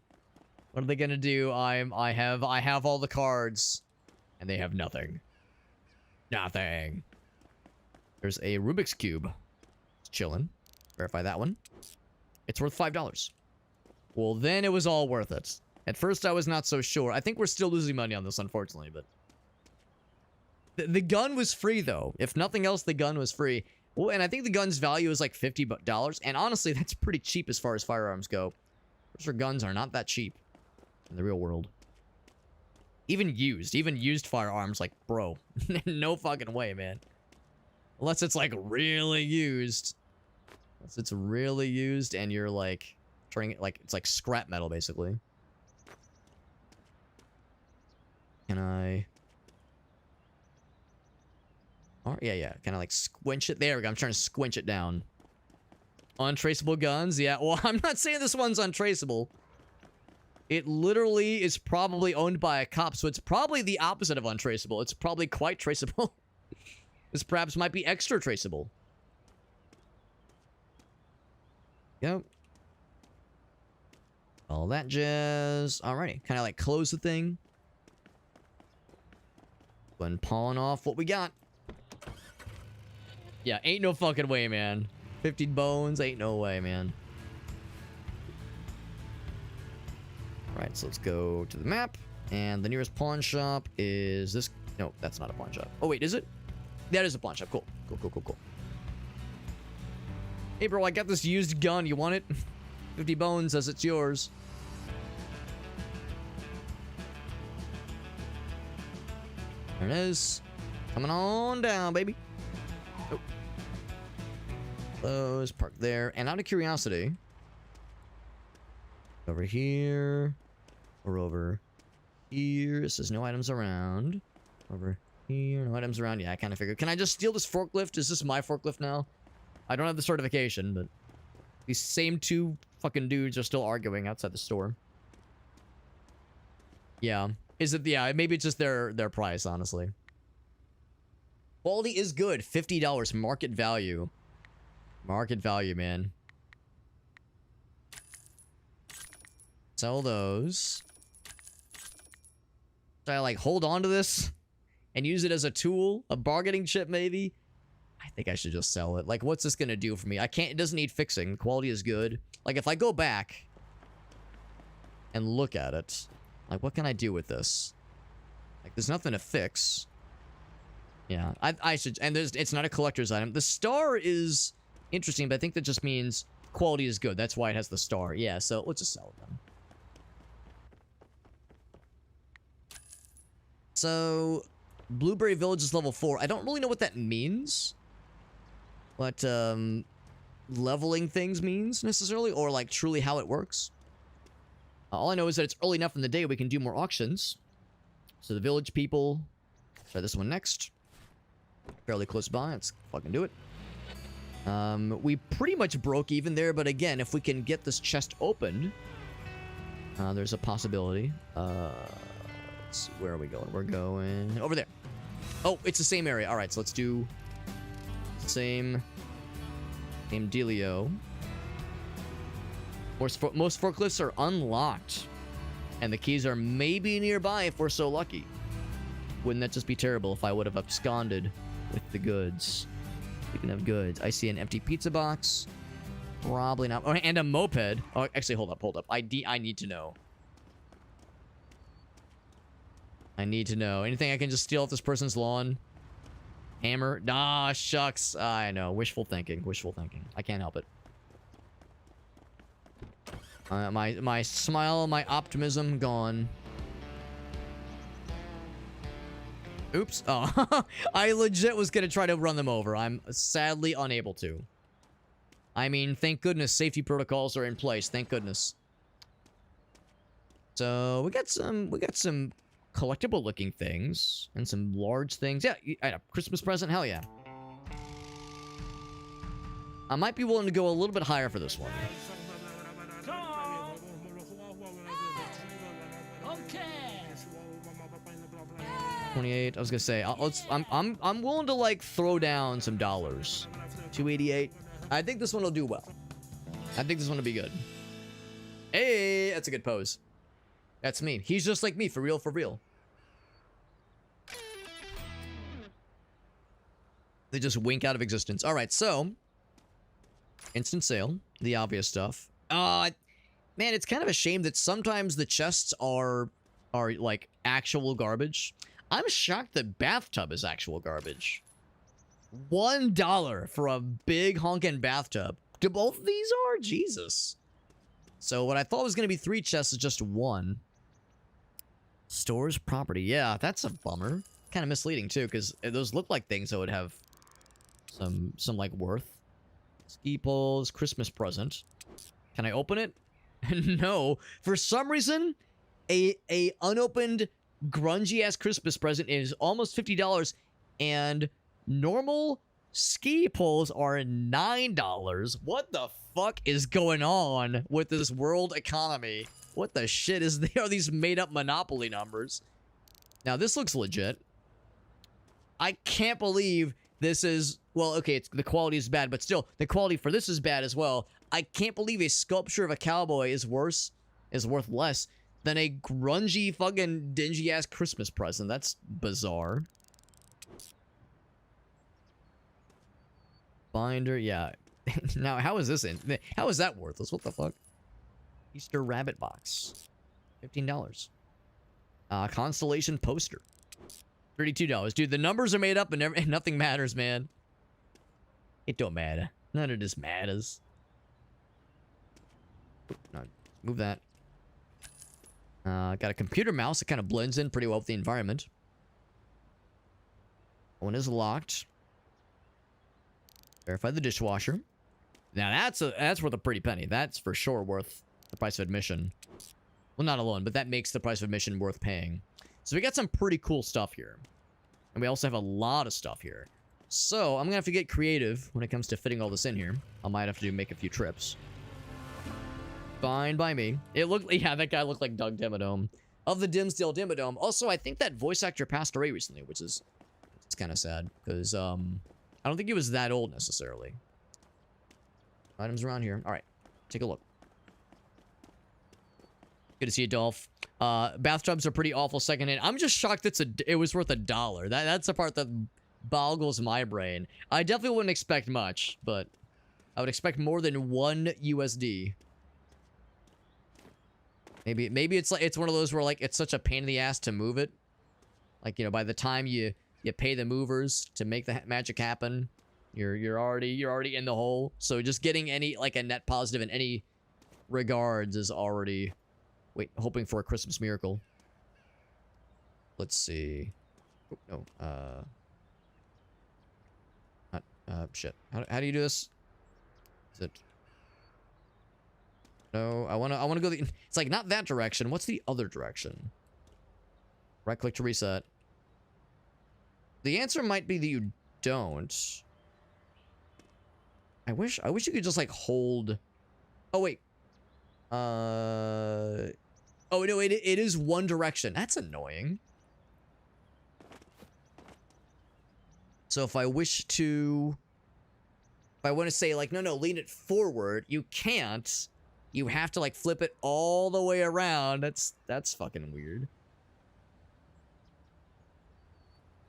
What are they gonna do? I have all the cards. And they have nothing. Nothing. There's a Rubik's Cube. It's chilling. Verify that one. It's worth $5. Well, then it was all worth it. At first, I was not so sure. I think we're still losing money on this, unfortunately, but... The gun was free, though. If nothing else, the gun was free. Well, and I think the gun's value is like $50. And honestly, that's pretty cheap as far as firearms go. Those for guns are not that cheap in the real world. Even used firearms, like, bro. No fucking way, man. Unless it's, like, really used. Unless it's really used and you're, like, turning it, like, it's like scrap metal, basically. Can I... Oh, yeah. Kind of like squinch it. There we go. I'm trying to squinch it down. Untraceable guns? Yeah. Well, I'm not saying this one's untraceable. It literally is probably owned by a cop, so it's probably the opposite of untraceable. It's probably quite traceable. This perhaps might be extra traceable. Yep. All that jazz. Alrighty. Kind of like close the thing. When pawing off what we got. Yeah, ain't no fucking way, man. 50 bones, ain't no way, man. Alright, so let's go to the map. And the nearest pawn shop is this. No, that's not a pawn shop. Oh, wait, is it? That is a pawn shop. Cool. Cool. Hey, bro, I got this used gun. You want it? 50 bones says it's yours. There it is. Coming on down, baby. Oh. Close, park there. And out of curiosity, over here, or over here. It says no items around. Over here, no items around. Yeah, I kind of figured. Can I just steal this forklift? Is this my forklift now? I don't have the certification, but these same two fucking dudes are still arguing outside the store. Yeah. Is it? Yeah, maybe it's just their price, honestly. Quality is good. $50. Market value. Market value, man. Sell those. Should I, like, hold on to this and use it as a tool? A bargaining chip, maybe? I think I should just sell it. Like, what's this gonna do for me? I can't... It doesn't need fixing. Quality is good. Like, if I go back and look at it, like, what can I do with this? Like, there's nothing to fix. Yeah, I should... And it's not a collector's item. The star is interesting, but I think that just means quality is good. That's why it has the star. Yeah, so let's just sell it then. So, Blueberry Village is level 4. I don't really know what that means. What, leveling things means, necessarily, or, like, truly how it works. All I know is that it's early enough in the day we can do more auctions. So the village people... Try this one next. Fairly close by. Let's fucking do it. We pretty much broke even there, but again, if we can get this chest opened, there's a possibility. Let's see, where are we going? We're going over there. Oh, it's the same area. All right, so let's do same dealio. Most forklifts are unlocked, and the keys are maybe nearby if we're so lucky. Wouldn't that just be terrible if I would have absconded with the goods? Speaking of goods, I see an empty pizza box. Probably not. Oh, and a moped. Oh, actually, hold up. I need to know. I need to know. Anything I can just steal off this person's lawn? Hammer? Nah, shucks. I know. Wishful thinking. I can't help it. My smile, my optimism, gone. Oops. Oh, I legit was gonna try to run them over. I'm sadly unable to. I mean, thank goodness safety protocols are in place. Thank goodness. So we got some collectible looking things and some large things. Yeah, a Christmas present. Hell yeah. I might be willing to go a little bit higher for this one. Okay. 28. I was gonna say, I'm willing to like throw down some dollars. 288. I think this one will do well. I think this one will be good. Hey, that's a good pose. That's me. He's just like me, for real, for real. They just wink out of existence. All right, so instant sale, the obvious stuff. Man, it's kind of a shame that sometimes the chests are like actual garbage. I'm shocked the bathtub is actual garbage. $1 for a big honkin' bathtub. Do both of these are? Jesus. So what I thought was going to be 3 chests is just 1. Stores property. Yeah, that's a bummer. Kind of misleading too, because those look like things that would have some like worth. Ski poles, Christmas present. Can I open it? No. For some reason, a unopened grungy ass Christmas present is almost $50, and normal ski poles are $9. What the fuck is going on with this world economy? What the shit are these made up Monopoly numbers? Now this looks legit. I can't believe this is, well, okay, the quality is bad, but still, the quality for this is bad as well. I can't believe a sculpture of a cowboy is worth less than a grungy fucking dingy ass Christmas present. That's bizarre. Binder, yeah. Now, how is that worthless? What the fuck? Easter rabbit box. $15. Constellation poster. $32. Dude, the numbers are made up and nothing matters, man. It don't matter. None of this matters. No, move that. Got a computer mouse that kind of blends in pretty well with the environment. One is locked. Verify the dishwasher. Now that's worth a pretty penny. That's for sure worth the price of admission. Well, not alone, but that makes the price of admission worth paying. So we got some pretty cool stuff here. And we also have a lot of stuff here. So I'm gonna have to get creative when it comes to fitting all this in here. I might have to make a few trips. Fine by me. It looked, yeah, that guy looked like Doug Dimmadome. Of the Dimsdale Dimmadome. Also, I think that voice actor passed away recently, which is, it's kind of sad. Because, I don't think he was that old, necessarily. Items around here. Alright, take a look. Good to see you, Dolph. Bathtubs are pretty awful secondhand. I'm just shocked it was worth $1. That's the part that boggles my brain. I definitely wouldn't expect much, but I would expect more than 1 USD. Maybe it's like, it's one of those where like it's such a pain in the ass to move it. Like, you know, by the time you pay the movers to make the magic happen, you're already in the hole. So just getting any like a net positive in any regards is already, wait, hoping for a Christmas miracle. Let's see. Oh, no, shit. How do you do this? Is it? No, I wanna go it's like not that direction. What's the other direction? Right click to reset. The answer might be that you don't. I wish you could just like hold. Oh wait. Oh no, it is one direction. That's annoying. So if I want to say like, no, lean it forward, you can't. You have to like flip it all the way around. That's fucking weird.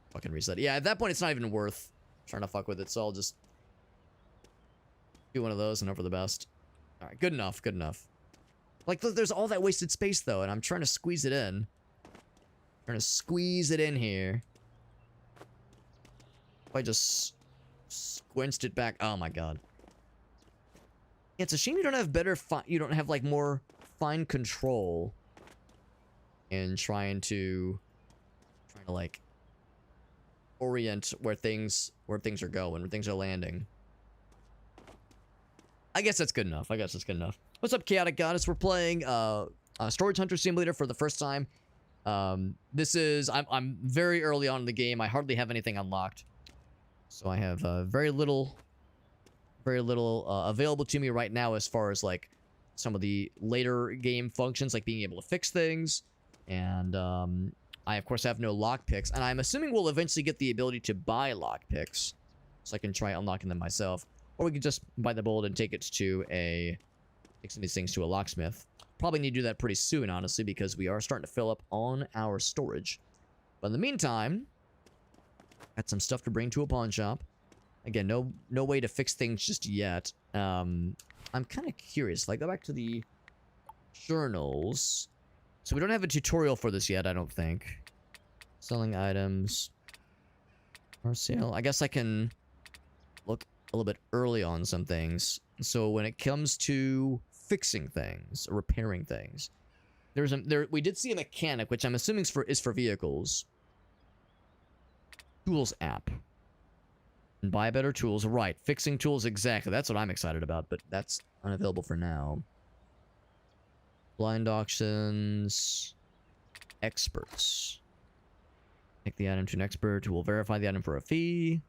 Fucking reset. Yeah, at that point it's not even worth trying to fuck with it, so I'll just do one of those and hope for the best. Alright, good enough, good enough. Like, there's all that wasted space though, and I'm trying to squeeze it in. Trying to squeeze it in here. If I just squinched it back. Oh my god. Yeah, it's a shame you don't have you don't have like more fine control in trying to like orient where things are going, where things are landing. I guess that's good enough. I guess that's good enough. What's up, Chaotic Goddess? We're playing Storage Hunter Simulator for the first time. This is I'm very early on in the game. I hardly have anything unlocked, so I have very little available to me right now as far as like some of the later game functions, like being able to fix things, and I of course have no lockpicks, and I'm assuming we'll eventually get the ability to buy lockpicks, so I can try unlocking them myself, or we could just buy the bolt and take some of these things to a locksmith. Probably need to do that pretty soon, honestly, because we are starting to fill up on our storage. But in the meantime, got some stuff to bring to a pawn shop. Again, no way to fix things just yet. I'm kind of curious. If I go back to the journals, so we don't have a tutorial for this yet, I don't think. Selling items. Or sale. I guess I can look a little bit early on some things. So when it comes to fixing things, or repairing things, we did see a mechanic, which I'm assuming is for vehicles. Tools app. And buy better tools. Right. Fixing tools, exactly. That's what I'm excited about, but that's unavailable for now. Blind auctions. Experts. Take the item to an expert who will verify the item for a fee.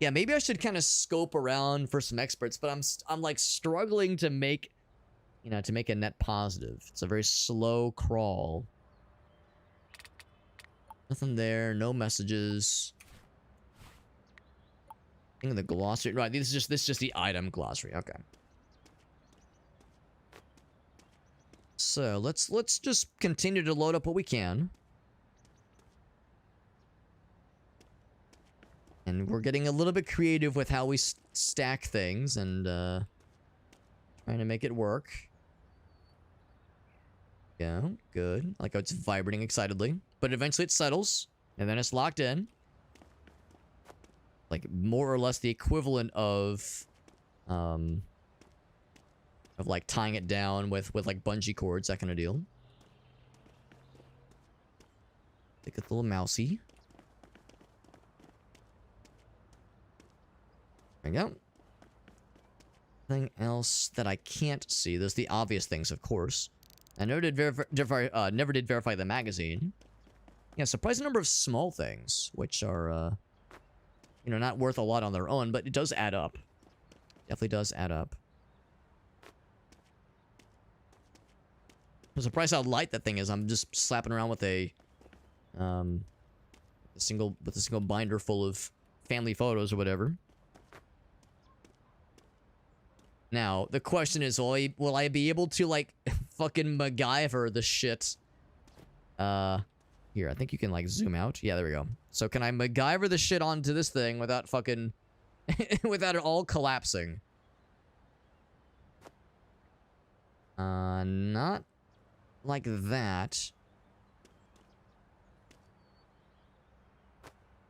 Yeah, maybe I should kind of scope around for some experts, but I'm like struggling to make, you know, to make a net positive. It's a very slow crawl. Nothing there, no messages. Thing of the glossary. Right, this is just the item glossary. Okay. So, let's just continue to load up what we can. And we're getting a little bit creative with how we stack things and trying to make it work. Yeah, good. Like how it's vibrating excitedly. But eventually it settles. And then it's locked in. Like more or less the equivalent of like tying it down with like bungee cords, that kind of deal. Take a little mousey. There we go. Anything else that I can't see? There's the obvious things, of course. I never did verify the magazine. Yeah, surprising number of small things, which are, you know, not worth a lot on their own, but it does add up. Definitely does add up. I'm surprised how light that thing is. I'm just slapping around with a single binder full of family photos or whatever. Now, the question is, will I be able to, like, fucking MacGyver the shit? Here, I think you can, like, zoom out. Yeah, there we go. So, can I MacGyver the shit onto this thing without fucking... without it all collapsing? Not like that.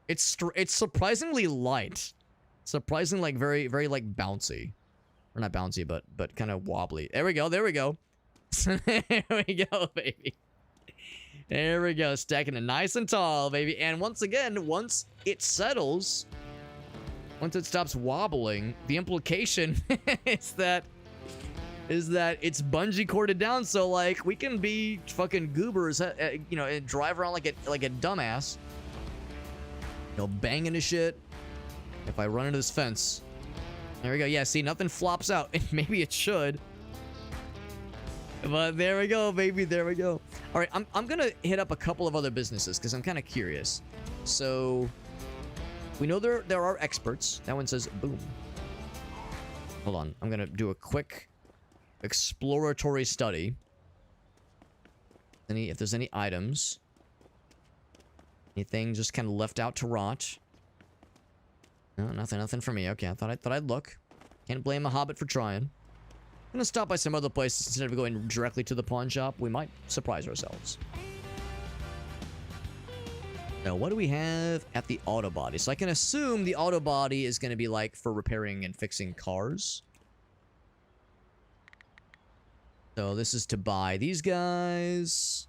It's surprisingly light. Surprisingly, like, very, very, like, bouncy. Or not bouncy, but kind of wobbly. There we go, there we go. There we go, baby. There we go, stacking it nice and tall, baby. And once again, once it settles, once it stops wobbling, the implication is that it's bungee corded down, so like we can be fucking goobers, you know, and drive around like a dumbass, you know, banging the shit. If I run into this fence. There we go. Yeah, see, nothing flops out. Maybe it should. But there we go, baby. There we go. All right, I'm going to hit up a couple of other businesses because I'm kind of curious. So, we know there are experts. That one says boom. Hold on. I'm going to do a quick exploratory study. If there's any items. Anything just kind of left out to rot. No, nothing for me. Okay, I thought I'd look. Can't blame a hobbit for trying. I'm gonna stop by some other places instead of going directly to the pawn shop. We might surprise ourselves. Now, what do we have at the auto body? So I can assume the auto body is gonna be like for repairing and fixing cars. So this is to buy these guys,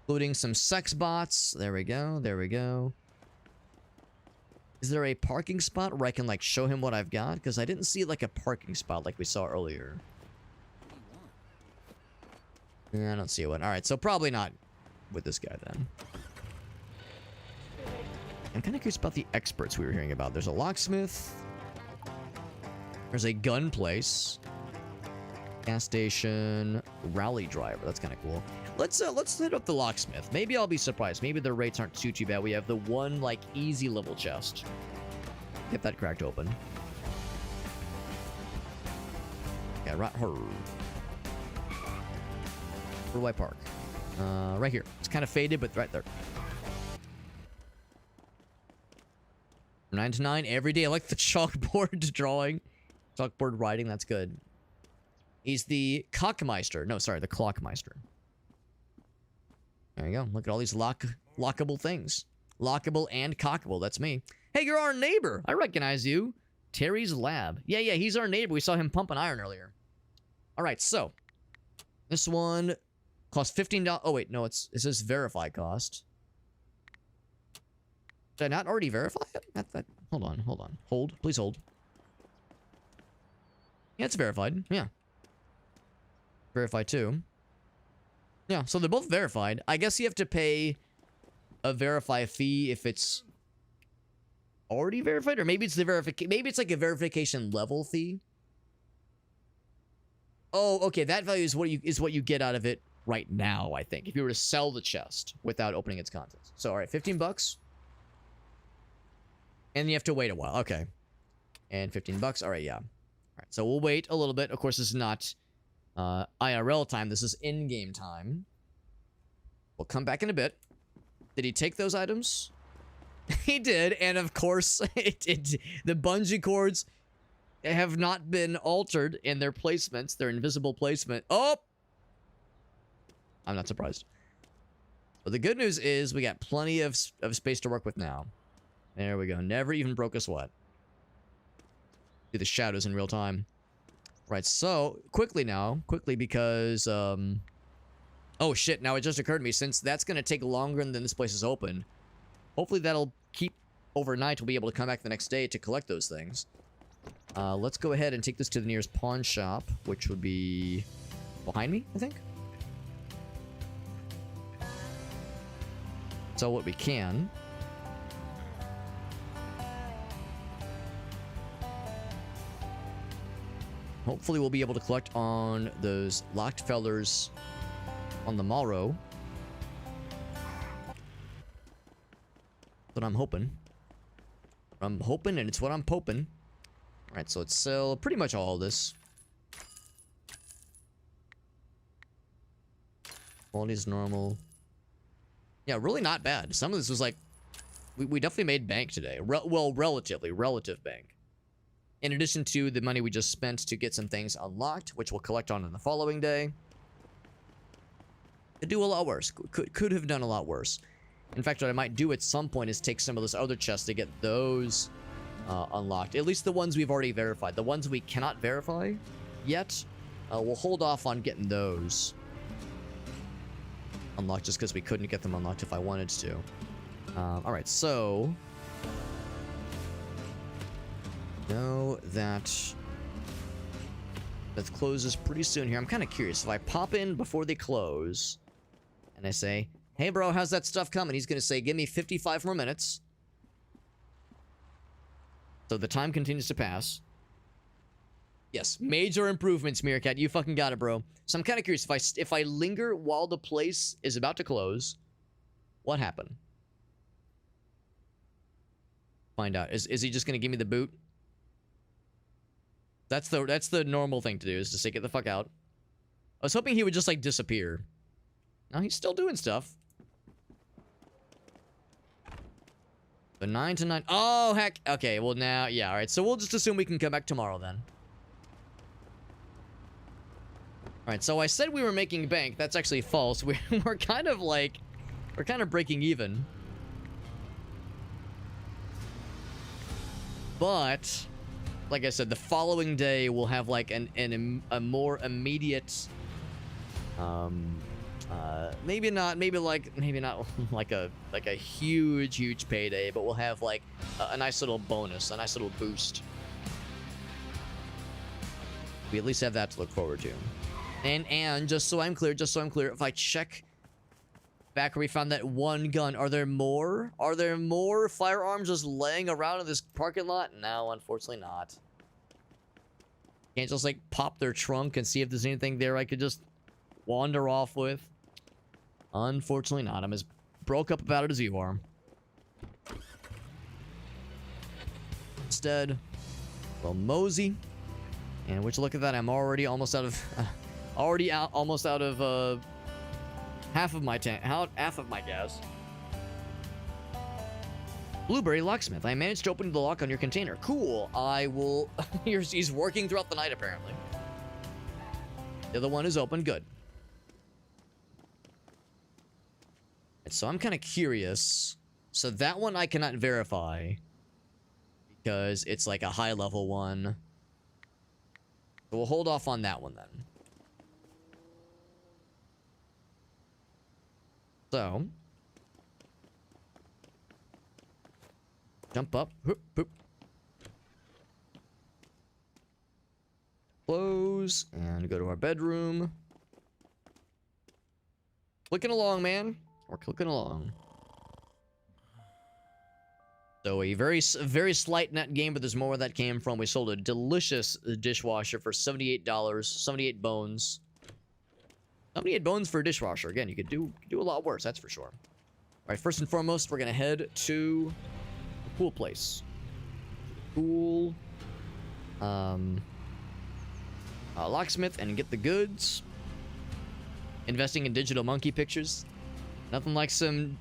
including some sex bots. There we go. There we go. Is there a parking spot where I can, like, show him what I've got? Because I didn't see, like, a parking spot like we saw earlier. Yeah, I don't see one. Alright, so probably not with this guy, then. I'm kind of curious about the experts we were hearing about. There's a locksmith. There's a gun place. Gas station. Rally driver. That's kind of cool. Let's hit up the locksmith. Maybe I'll be surprised. Maybe the rates aren't too bad. We have the one, like, easy level chest. Get that cracked open. Yeah, right. Where do I park? Right here. It's kind of faded, but right there. 9 to 9 every day. I like the chalkboard drawing. Chalkboard writing. That's good. He's the Cockmeister. No, sorry, the Clockmeister. There you go. Look at all these lockable things. Lockable and cockable. That's me. Hey, you're our neighbor. I recognize you. Terry's Lab. Yeah, he's our neighbor. We saw him pumping iron earlier. All right, so this one costs $15. Oh, wait, no, it says verify cost. Did I not already verify it? Hold on. Hold. Please hold. Yeah, it's verified. Yeah. Verify too. Yeah, so they're both verified. I guess you have to pay a verify fee if it's already verified, or maybe it's the verification. Maybe it's like a verification level fee. Oh, okay. That value is what you get out of it right now. I think if you were to sell the chest without opening its contents. So all right, $15, and you have to wait a while. Okay, and $15. All right, yeah. All right, so we'll wait a little bit. Of course, this is not IRL time. This is in-game time. We'll come back in a bit. Did he take those items? He did, and of course, the bungee cords have not been altered in their placements, their invisible placement. Oh! I'm not surprised. But the good news is we got plenty of space to work with now. There we go. Never even broke a sweat. See the shadows in real time. Right, so, quickly because, oh shit, now it just occurred to me, since that's gonna take longer than this place is open, hopefully that'll keep overnight. We'll be able to come back the next day to collect those things. Let's go ahead and take this to the nearest pawn shop, which would be behind me, I think. So what we can. Hopefully we'll be able to collect on those locked fellers on the morrow. But I'm hoping. And it's what I'm poping. Alright, so let's sell pretty much all of this. Quality is normal. Yeah, really not bad. Some of this was like... We definitely made bank today. Relative bank. In addition to the money we just spent to get some things unlocked, which we'll collect on in the following day. Could do a lot worse. Could have done a lot worse. In fact, what I might do at some point is take some of those other chests to get those unlocked. At least the ones we've already verified. The ones we cannot verify yet, we'll hold off on getting those unlocked just because we couldn't get them unlocked if I wanted to. Alright, so... know that closes pretty soon here. I'm kind of curious. If I pop in before they close and I say, hey bro, how's that stuff coming? He's gonna say, give me 55 more minutes. So the time continues to pass. Yes, major improvements, Meerkat. You fucking got it, bro. So I'm kind of curious, if I linger while the place is about to close, what happened? Find out. Is he just gonna give me the boot? That's the normal thing to do, is to say, get the fuck out. I was hoping he would just, like, disappear. No, he's still doing stuff. The 9 to 9. Oh, heck. Okay, well, now, yeah, alright. So we'll just assume we can come back tomorrow, then. Alright, so I said we were making bank. That's actually false. We're kind of, like... We're kind of breaking even. But... like I said, the following day we'll have like a more immediate, maybe not like a huge payday, but we'll have like a nice little bonus, a nice little boost. We at least have that to look forward to. And just so I'm clear, if I check back where we found that one gun, are there more? Are there more firearms just laying around in this parking lot? No, unfortunately not. Can't just like pop their trunk and see if there's anything there I could just wander off with. Unfortunately not. I'm as broke up about it as you are. Instead, well, mosey. And would you look at that? I'm already almost out of half of my gas. Blueberry locksmith. I managed to open the lock on your container. Cool. I will... He's working throughout the night, apparently. The other one is open. Good. And so I'm kind of curious. So that one I cannot verify because it's like a high level one. So we'll hold off on that one then. So jump up. Whoop, whoop. Close and go to our bedroom. Clicking along, man. We're clicking along. So a very slight net gain, but there's more where that came from. We sold a delicious dishwasher for $78, 78 bones. 78 bones for a dishwasher. Again, you could do a lot worse, that's for sure. All right, first and foremost, we're gonna head to the pool place. Pool. Locksmith and get the goods. Investing in digital monkey pictures. Nothing like some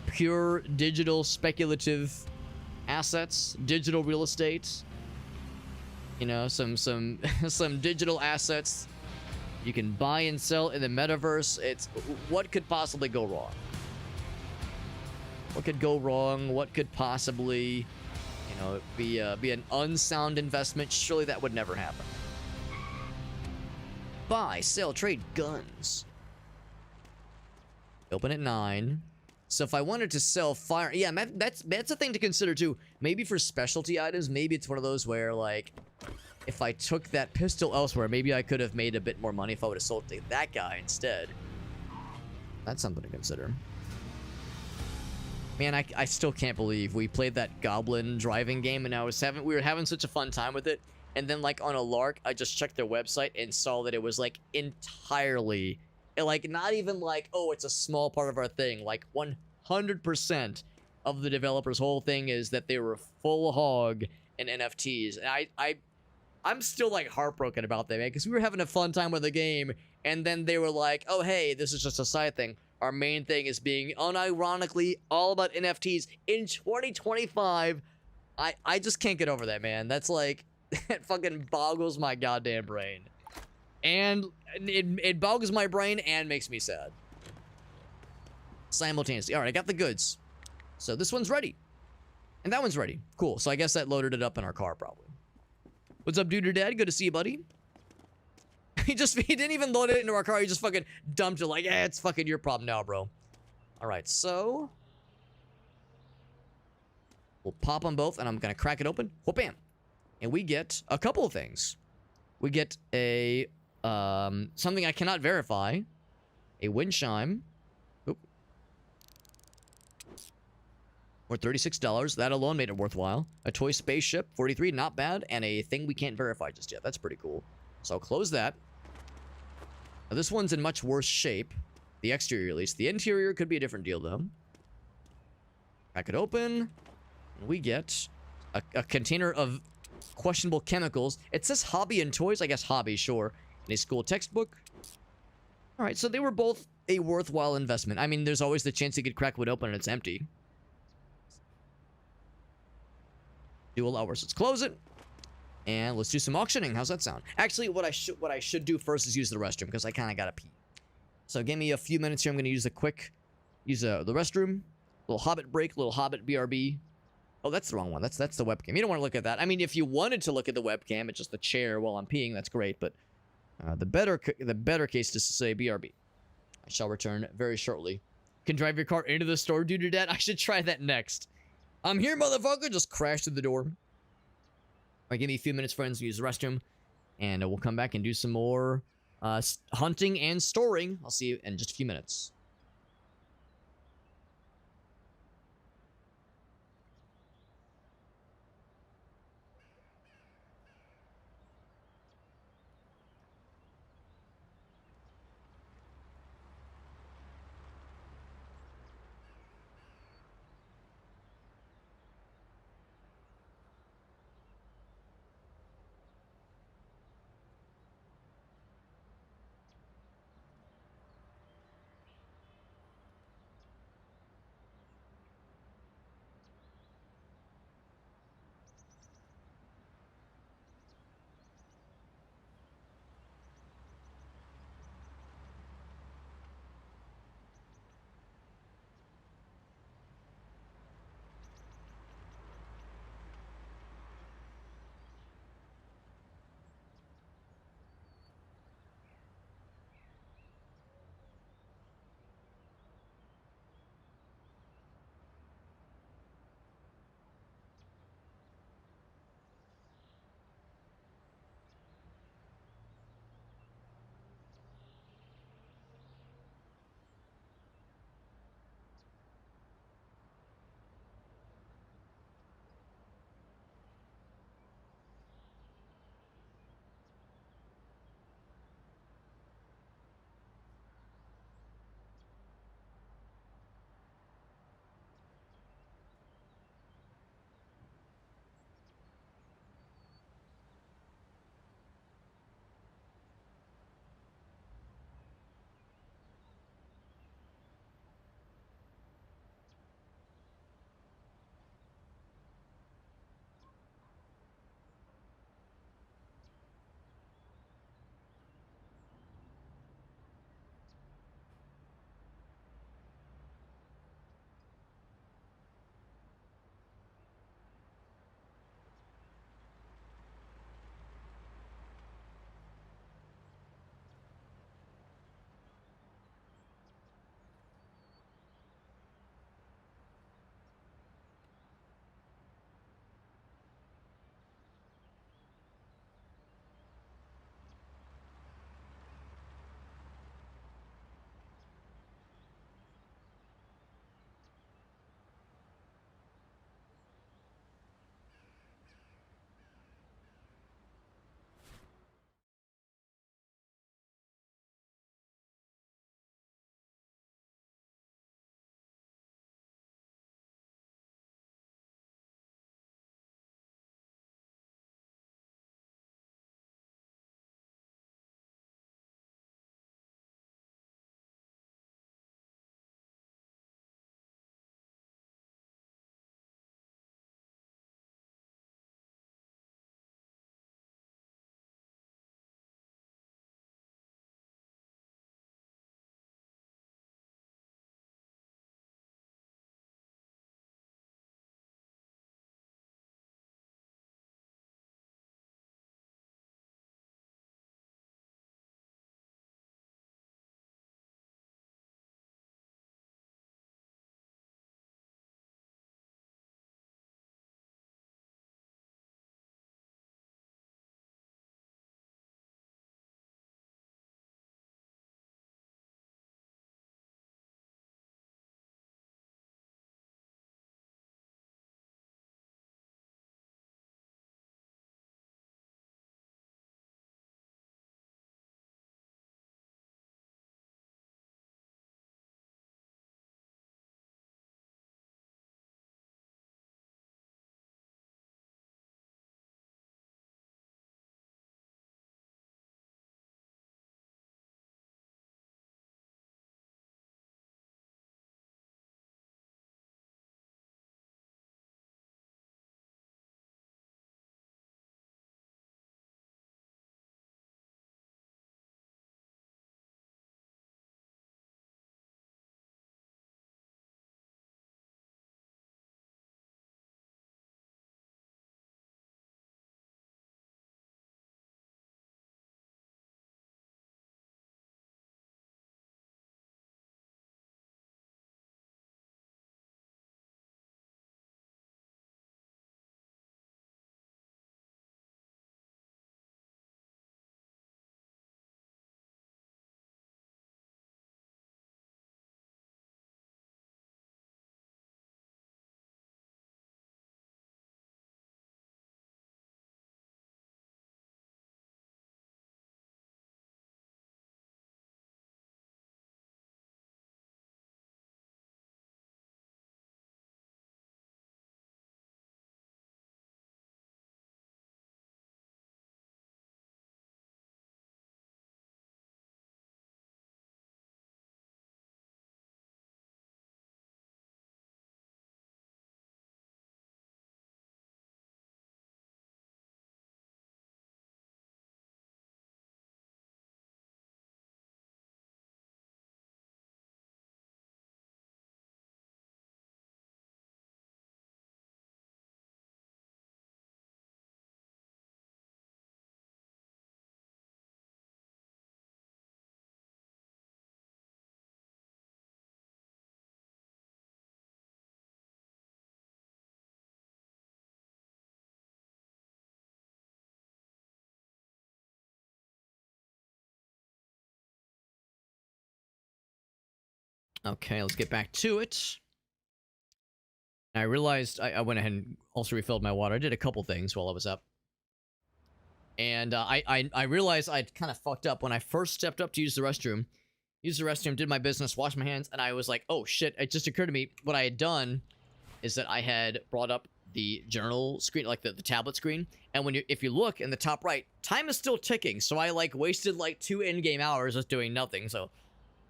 pure digital speculative assets, digital real estate. You know, some some digital assets you can buy and sell in the metaverse. It's what could possibly go wrong? What could go wrong? What could possibly, you know, be an unsound investment? Surely that would never happen. Buy, sell, trade guns. Open at 9. So if I wanted to sell fire, yeah, that's a thing to consider too. Maybe for specialty items, maybe it's one of those where like, if I took that pistol elsewhere, maybe I could have made a bit more money if I would have sold to that guy instead. That's something to consider. Man, I still can't believe we played that goblin driving game and we were having such a fun time with it. And then like on a lark, I just checked their website and saw that it was like entirely, like not even like, oh, it's a small part of our thing. Like 100% of the developers' whole thing is that they were full hog in NFTs. And I'm still like heartbroken about that, man, because we were having a fun time with the game, and then they were like, oh, hey, this is just a side thing. Our main thing is being unironically all about NFTs in 2025. I just can't get over that, man. That's like, that fucking boggles my goddamn brain. And it boggles my brain and makes me sad. Simultaneously. All right, I got the goods. So this one's ready. And that one's ready. Cool. So I guess that loaded it up in our car probably. What's up, dude or dad? Good to see you, buddy. He didn't even load it into our car. He just fucking dumped it like, yeah, it's fucking your problem now, bro. All right, so we'll pop them both and I'm going to crack it open. Whoop, bam. And we get a couple of things. We get a, something I cannot verify. A wind chime. Oop. Worth $36. That alone made it worthwhile. A toy spaceship, 43, not bad. And a thing we can't verify just yet. That's pretty cool. So I'll close that. Now this one's in much worse shape. The exterior, at least. The interior could be a different deal, though. Crack it open. And we get a container of questionable chemicals. It says hobby and toys. I guess hobby, sure. And a school textbook. All right, so they were both a worthwhile investment. I mean, there's always the chance you could crack wood open and it's empty. Dual hours. Let's close it. And let's do some auctioning. How's that sound? Actually, what I should do first is use the restroom because I kind of gotta pee. So give me a few minutes here. I'm gonna use the restroom. Little Hobbit break. Little Hobbit BRB. Oh, that's the wrong one. That's the webcam. You don't want to look at that. I mean, if you wanted to look at the webcam, it's just the chair while I'm peeing. That's great. But the better case is to say BRB. I shall return very shortly. Can drive your car into the store, dude or dad? I should try that next. I'm here, motherfucker. Just crash through the door. All right, give me a few minutes, friends, to use the restroom. And we'll come back and do some more hunting and storing. I'll see you in just a few minutes. Okay, let's get back to it. I realized I went ahead and also refilled my water. I did a couple things while I was up. And I realized I'd kind of fucked up when I first stepped up to use the restroom. Used the restroom, did my business, washed my hands, and I was like, oh shit, it just occurred to me what I had done is that I had brought up the journal screen, like the tablet screen, and if you look in the top right, time is still ticking, so I like wasted like 2 in-game hours just doing nothing, so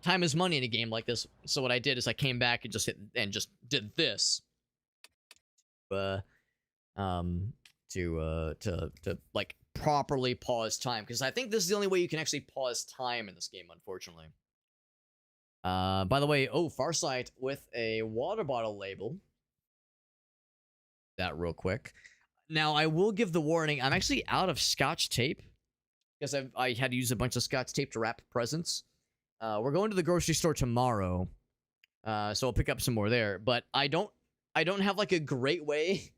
time is money in a game like this. So what I did is I came back and just did this. To like properly pause time, because I think this is the only way you can actually pause time in this game, unfortunately. By the way, Farsight with a water bottle label. That real quick. Now, I will give the warning, I'm actually out of scotch tape, because I had to use a bunch of scotch tape to wrap presents. We're going to the grocery store tomorrow, so I'll pick up some more there, but I don't have like a great way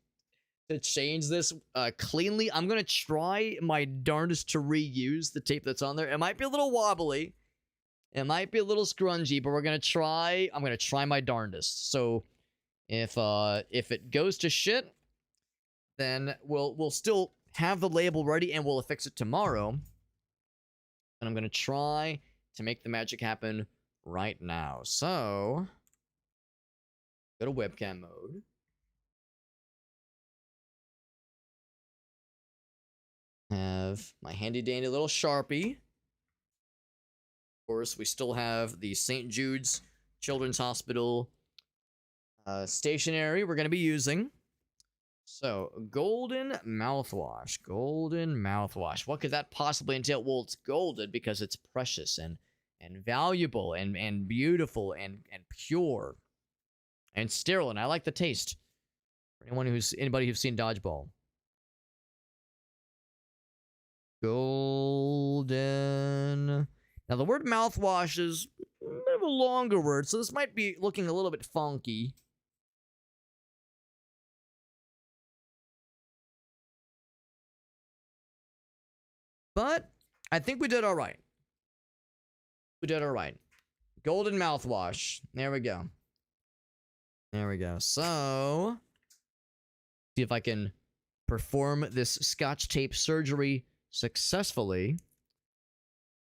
to change this cleanly. I'm gonna try my darndest to reuse the tape that's on there. It might be a little wobbly, it might be a little scrungy, but I'm gonna try my darndest. So if it goes to shit, then we'll still have the label ready and we'll fix it tomorrow. And I'm gonna try to make the magic happen right now. So go to webcam mode. Have my handy dandy little Sharpie. Of course, we still have the St. Jude's Children's Hospital stationery we're going to be using. So, golden mouthwash. Golden mouthwash. What could that possibly entail? Well, it's golden because it's precious and valuable and beautiful and pure and sterile. And I like the taste. For anybody who's seen Dodgeball. Golden. Now, the word mouthwash is a bit of a longer word, so this might be looking a little bit funky. But I think we did all right. We did all right. Golden mouthwash. There we go. There we go. So, see if I can perform this scotch tape surgery successfully.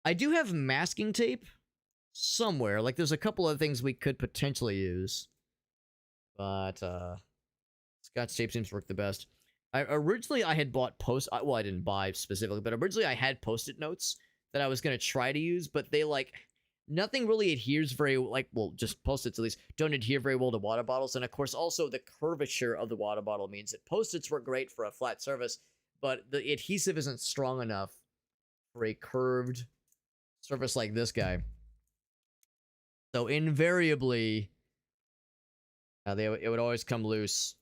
I do have masking tape somewhere. Like, there's a couple of things we could potentially use. But, scotch tape seems to work the best. Originally, I had bought well, I didn't buy specifically, but originally I had Post-it notes that I was going to try to use, but they, like, nothing really adheres very, like, well, just Post-its at least, don't adhere very well to water bottles. And, of course, also the curvature of the water bottle means that Post-its work great for a flat surface, but the adhesive isn't strong enough for a curved surface like this guy. So, invariably, it would always come loose.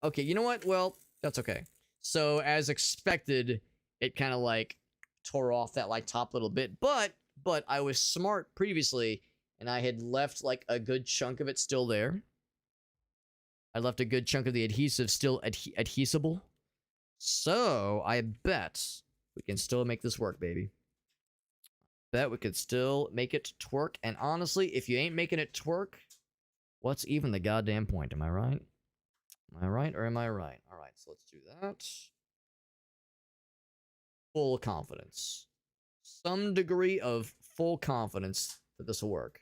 Okay, you know what? Well, that's okay. So, as expected, it kind of, like, tore off that, like, top little bit. But I was smart previously, and I had left, like, a good chunk of it still there. I left a good chunk of the adhesive still adhesible. So, I bet we can still make this work, baby. Bet we could still make it twerk. And honestly, if you ain't making it twerk, what's even the goddamn point? Am I right? Am I right or am I right? All right, so let's do that. Full confidence. Some degree of full confidence that this will work.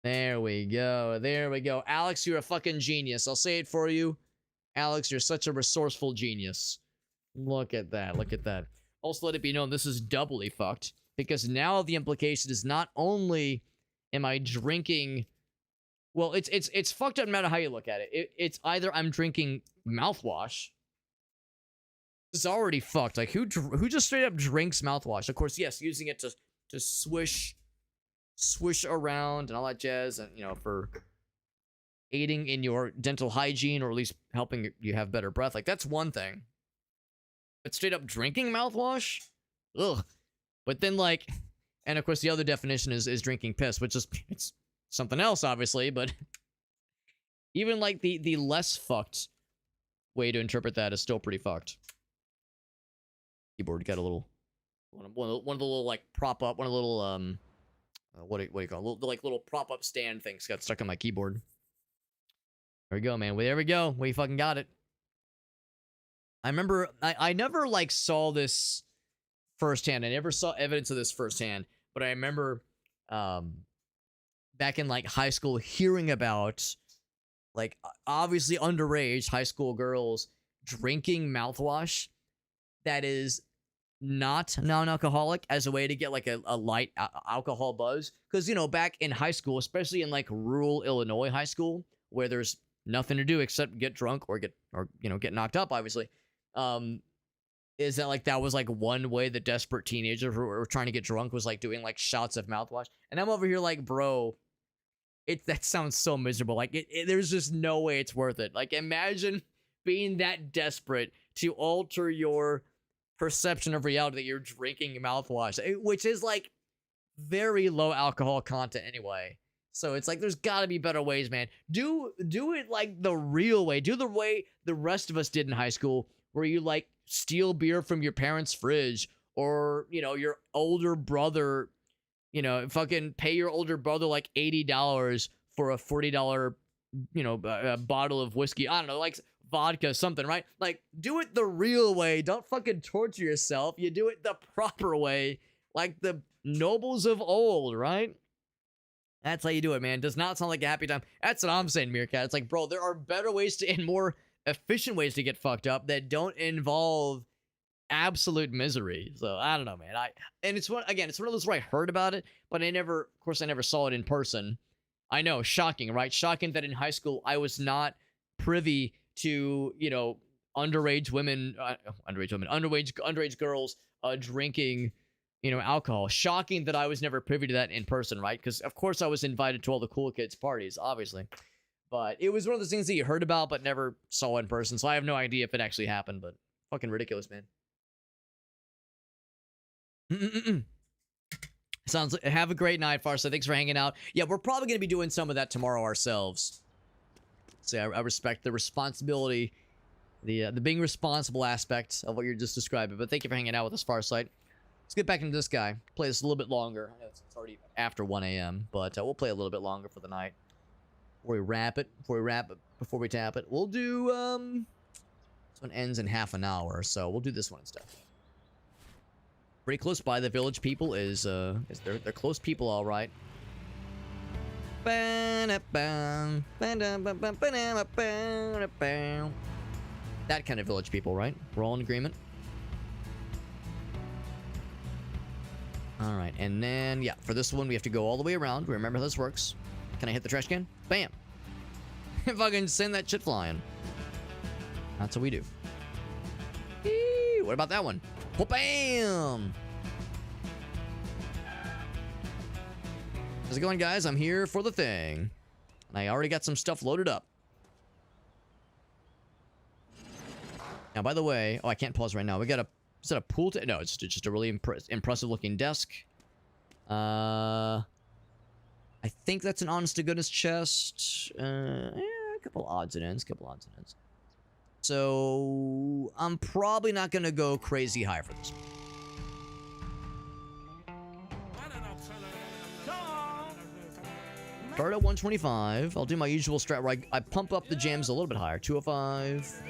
There we go. There we go. Alex, you're a fucking genius. I'll say it for you. Alex, you're such a resourceful genius. Look at that. Look at that. Also, let it be known this is doubly fucked, because now the implication is not only am I drinking... Well, it's fucked up no matter how you look at it. It's either I'm drinking mouthwash. It's already fucked. Like, who just straight up drinks mouthwash? Of course, yes, using it to swish around and all that jazz, and, you know, for aiding in your dental hygiene, or at least helping you have better breath. Like, that's one thing. But straight up drinking mouthwash? Ugh. But then, like, and of course the other definition is drinking piss, which is, it's something else, obviously, but even, like, the less fucked way to interpret that is still pretty fucked. Keyboard got a little... One of the little, like, prop up, one of the little, what do you call it? Little prop up stand things got stuck on my keyboard. There we go, man. There we go. We fucking got it. I remember I never like saw this firsthand. I never saw evidence of this firsthand, but I remember back in like high school hearing about like obviously underage high school girls drinking mouthwash that is not non-alcoholic as a way to get like a light alcohol buzz. Because, you know, back in high school, especially in like rural Illinois high school, where there's nothing to do except get drunk or get knocked up, obviously, is that like that was like one way the desperate teenagers who were trying to get drunk was like doing like shots of mouthwash. And I'm over here like, bro, that sounds so miserable. Like there's just no way it's worth it. Like imagine being that desperate to alter your perception of reality that you're drinking mouthwash, which is like very low alcohol content anyway. So it's like there's got to be better ways, man. Do it like the real way. Do the way the rest of us did in high school, where you like steal beer from your parents' fridge, or you know your older brother, you know, fucking pay your older brother like $80 for a $40, you know, bottle of whiskey. I don't know, like vodka, something, right? Like, do it the real way. Don't fucking torture yourself. You do it the proper way, like the nobles of old, right? That's how you do it, man. Does not sound like a happy time. That's what I'm saying, Meerkat. It's like, bro, there are better ways to, and more efficient ways to get fucked up that don't involve absolute misery. So I don't know, man. It's one of those where I heard about it, but I never saw it in person. I know, shocking, right? Shocking that in high school I was not privy to, you know, underage girls drinking, you know, alcohol. Shocking that I was never privy to that in person, right? Because of course I was invited to all the cool kids parties, obviously. But it was one of those things that you heard about but never saw in person. So I have no idea if it actually happened, but fucking ridiculous, man. Sounds like, have a great night, Farsa. Thanks for hanging out. Yeah, we're probably going to be doing some of that tomorrow ourselves. So I respect the responsibility, the being responsible aspect of what you're just describing. But thank you for hanging out with us, Farsight. Let's get back into this guy. Play this a little bit longer. I know it's already after 1 a.m., but we'll play a little bit longer for the night. Before we tap it. We'll do, this one ends in half an hour, so we'll do this one instead. Pretty close by. The village people they're close people, all right. That kind of village people, right? We're all in agreement. All right, and then, yeah, for this one, we have to go all the way around. Remember how this works. Can I hit the trash can? Bam! If I can send that shit flying. That's what we do. Eee, what about that one? Oh, bam! How's it going, guys? I'm here for the thing. And I already got some stuff loaded up. Now, by the way... Oh, I can't pause right now. We got a... Is that a pool? No, it's just a really impressive looking desk. I think that's an honest to goodness chest. Yeah, a couple odds and ends. So I'm probably not gonna go crazy high for this one. Start at 125. I'll do my usual strat where I pump up the jams a little bit higher. 205.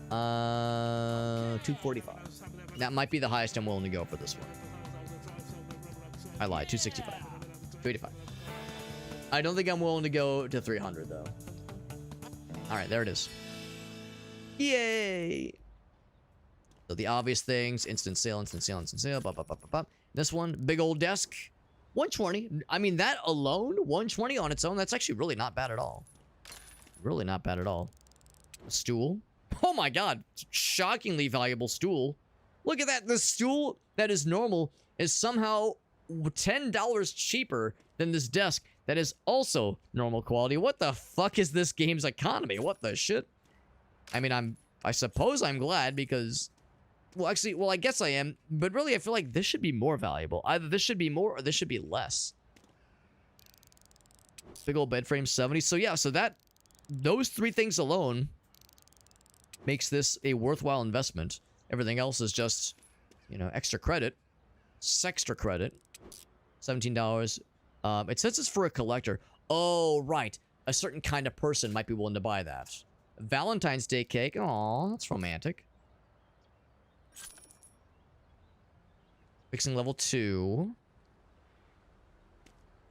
245. That might be the highest I'm willing to go for this one. I lied. 265. 285. I don't think I'm willing to go to 300 though. All right, there it is. Yay! So the obvious things: instant sale. This one, big old desk, 120. I mean, that alone, 120 on its own, that's actually really not bad at all. Really not bad at all. A stool. Oh my god, shockingly valuable stool. Look at that. The stool that is normal is somehow $10 cheaper than this desk that is also normal quality. What the fuck is this game's economy? What the shit? I mean, I suppose I'm glad because, well, actually, well, I guess I am, but really I feel like this should be more valuable. Either this should be more or this should be less. Big old bed frame, 70. So yeah, so those three things alone makes this a worthwhile investment. Everything else is just, you know, extra credit. Sextra credit. $17. It says it's for a collector. Oh, right. A certain kind of person might be willing to buy that. Valentine's Day cake. Aw, that's romantic. Fixing level 2.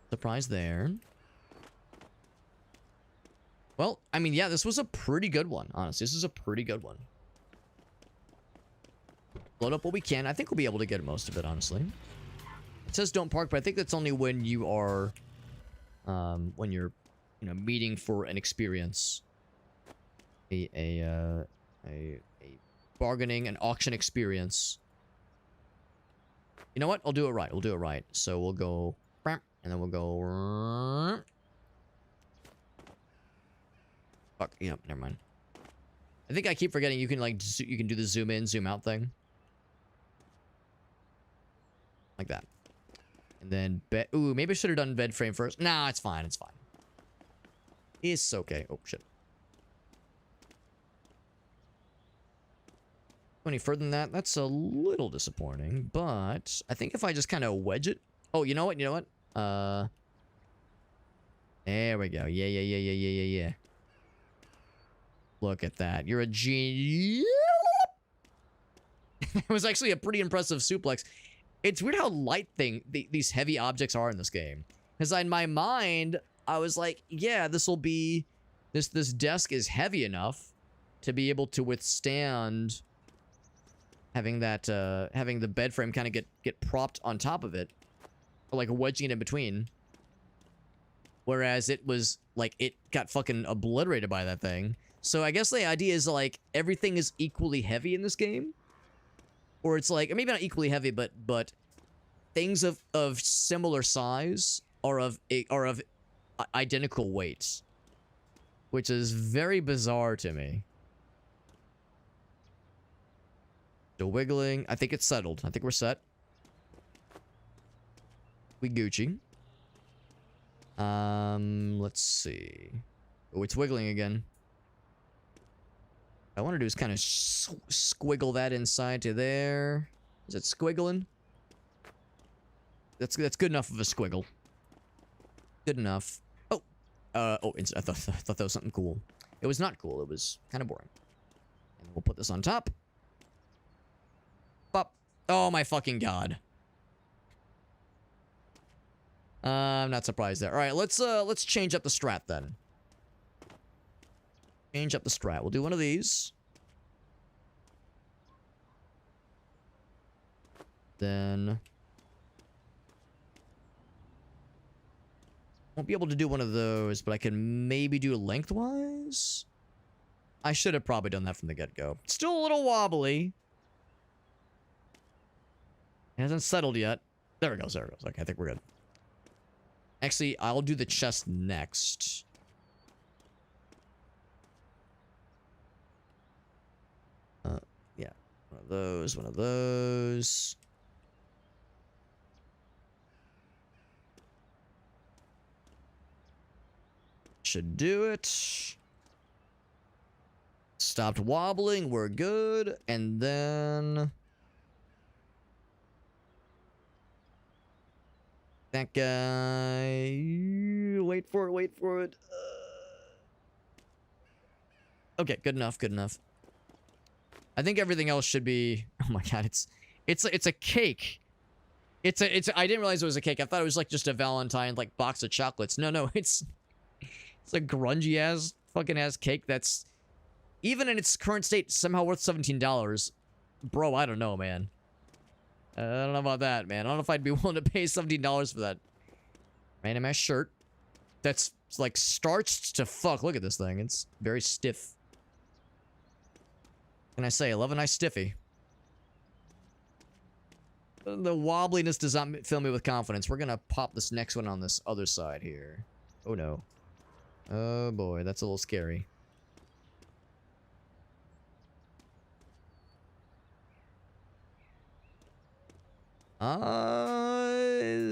Surprise there. Well, I mean, yeah, this was a pretty good one, honestly. This is a pretty good one. Load up what we can. I think we'll be able to get most of it, honestly. It says don't park, but I think that's only when you are, when you're, you know, meeting for an experience. A bargaining, an auction experience. You know what? I'll do it right. We'll do it right. So we'll go, and then we'll go. Fuck. Yep. Never mind. I think I keep forgetting you can like you can do the zoom in, zoom out thing. Like that. And then bed. Ooh, maybe I should have done bed frame first. Nah, it's fine. It's fine. It's okay. Oh shit. Any further than that, that's a little disappointing. But I think if I just kind of wedge it. Oh, you know what? You know what? There we go. Yeah. Look at that. You're a genius. It was actually a pretty impressive suplex. It's weird how light these heavy objects are in this game. Because in my mind, I was like, yeah, this will be... This desk is heavy enough to be able to withstand having that, having the bed frame kind of get propped on top of it. Or like wedging it in between. Whereas it was, like, it got fucking obliterated by that thing. So I guess the idea is, like, everything is equally heavy in this game. Or it's like, maybe not equally heavy, but things of similar size are of identical weights. Which is very bizarre to me. Still wiggling. I think it's settled. I think we're set. We Gucci. Let's see. Oh, it's wiggling again. What I want to do is kind of squiggle that inside to there. Is it squiggling? That's good enough of a squiggle. Good enough. Oh, I thought that was something cool. It was not cool. It was kind of boring. And we'll put this on top. Pop. Oh my fucking god. I'm not surprised there. All right, let's change up the strat then. Change up the strat. We'll do one of these. Then won't be able to do one of those, but I can maybe do lengthwise. I should have probably done that from the get-go. Still a little wobbly. It hasn't settled yet. There it goes. There it goes. Okay, I think we're good. Actually, I'll do the chest next. Yeah. One of those, one of those. Should do it. Stopped wobbling, we're good. And then... that guy... Wait for it, wait for it. Okay, good enough, good enough. I think everything else should be... Oh my god, it's a cake. I didn't realize it was a cake. I thought it was like just a Valentine like box of chocolates. No, it's a grungy ass fucking ass cake that's even in its current state somehow worth $17. Bro, I don't know, man. I don't know about that, man. I don't know if I'd be willing to pay $17 for that random ass shirt. That's like starched to fuck. Look at this thing. It's very stiff. What can I say? I love a nice stiffy. The wobbliness does not fill me with confidence. We're gonna pop this next one on this other side here. Oh no. Oh boy, that's a little scary.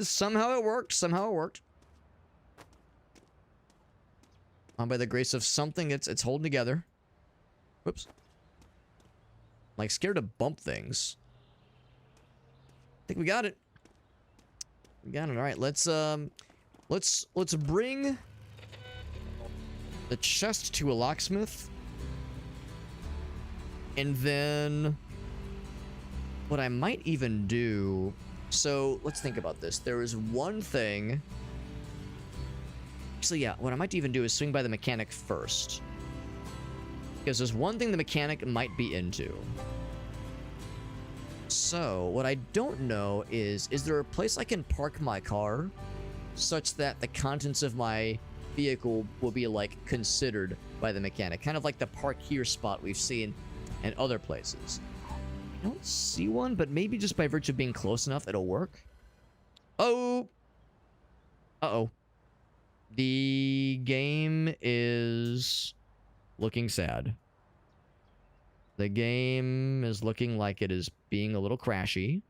Somehow it worked. Somehow it worked. By the grace of something, it's holding together. Whoops. Like scared to bump things. I think we got it. We got it. All right, let's bring the chest to a locksmith. And then what I might even do, so let's think about this. There is one thing. So yeah, what I might even do is swing by the mechanic first. Because there's one thing the mechanic might be into. So, what I don't know is there a place I can park my car such that the contents of my vehicle will be, like, considered by the mechanic? Kind of like the park here spot we've seen in other places. I don't see one, but maybe just by virtue of being close enough, it'll work. Oh! Uh-oh. The game is looking sad. The game is looking like it is being a little crashy.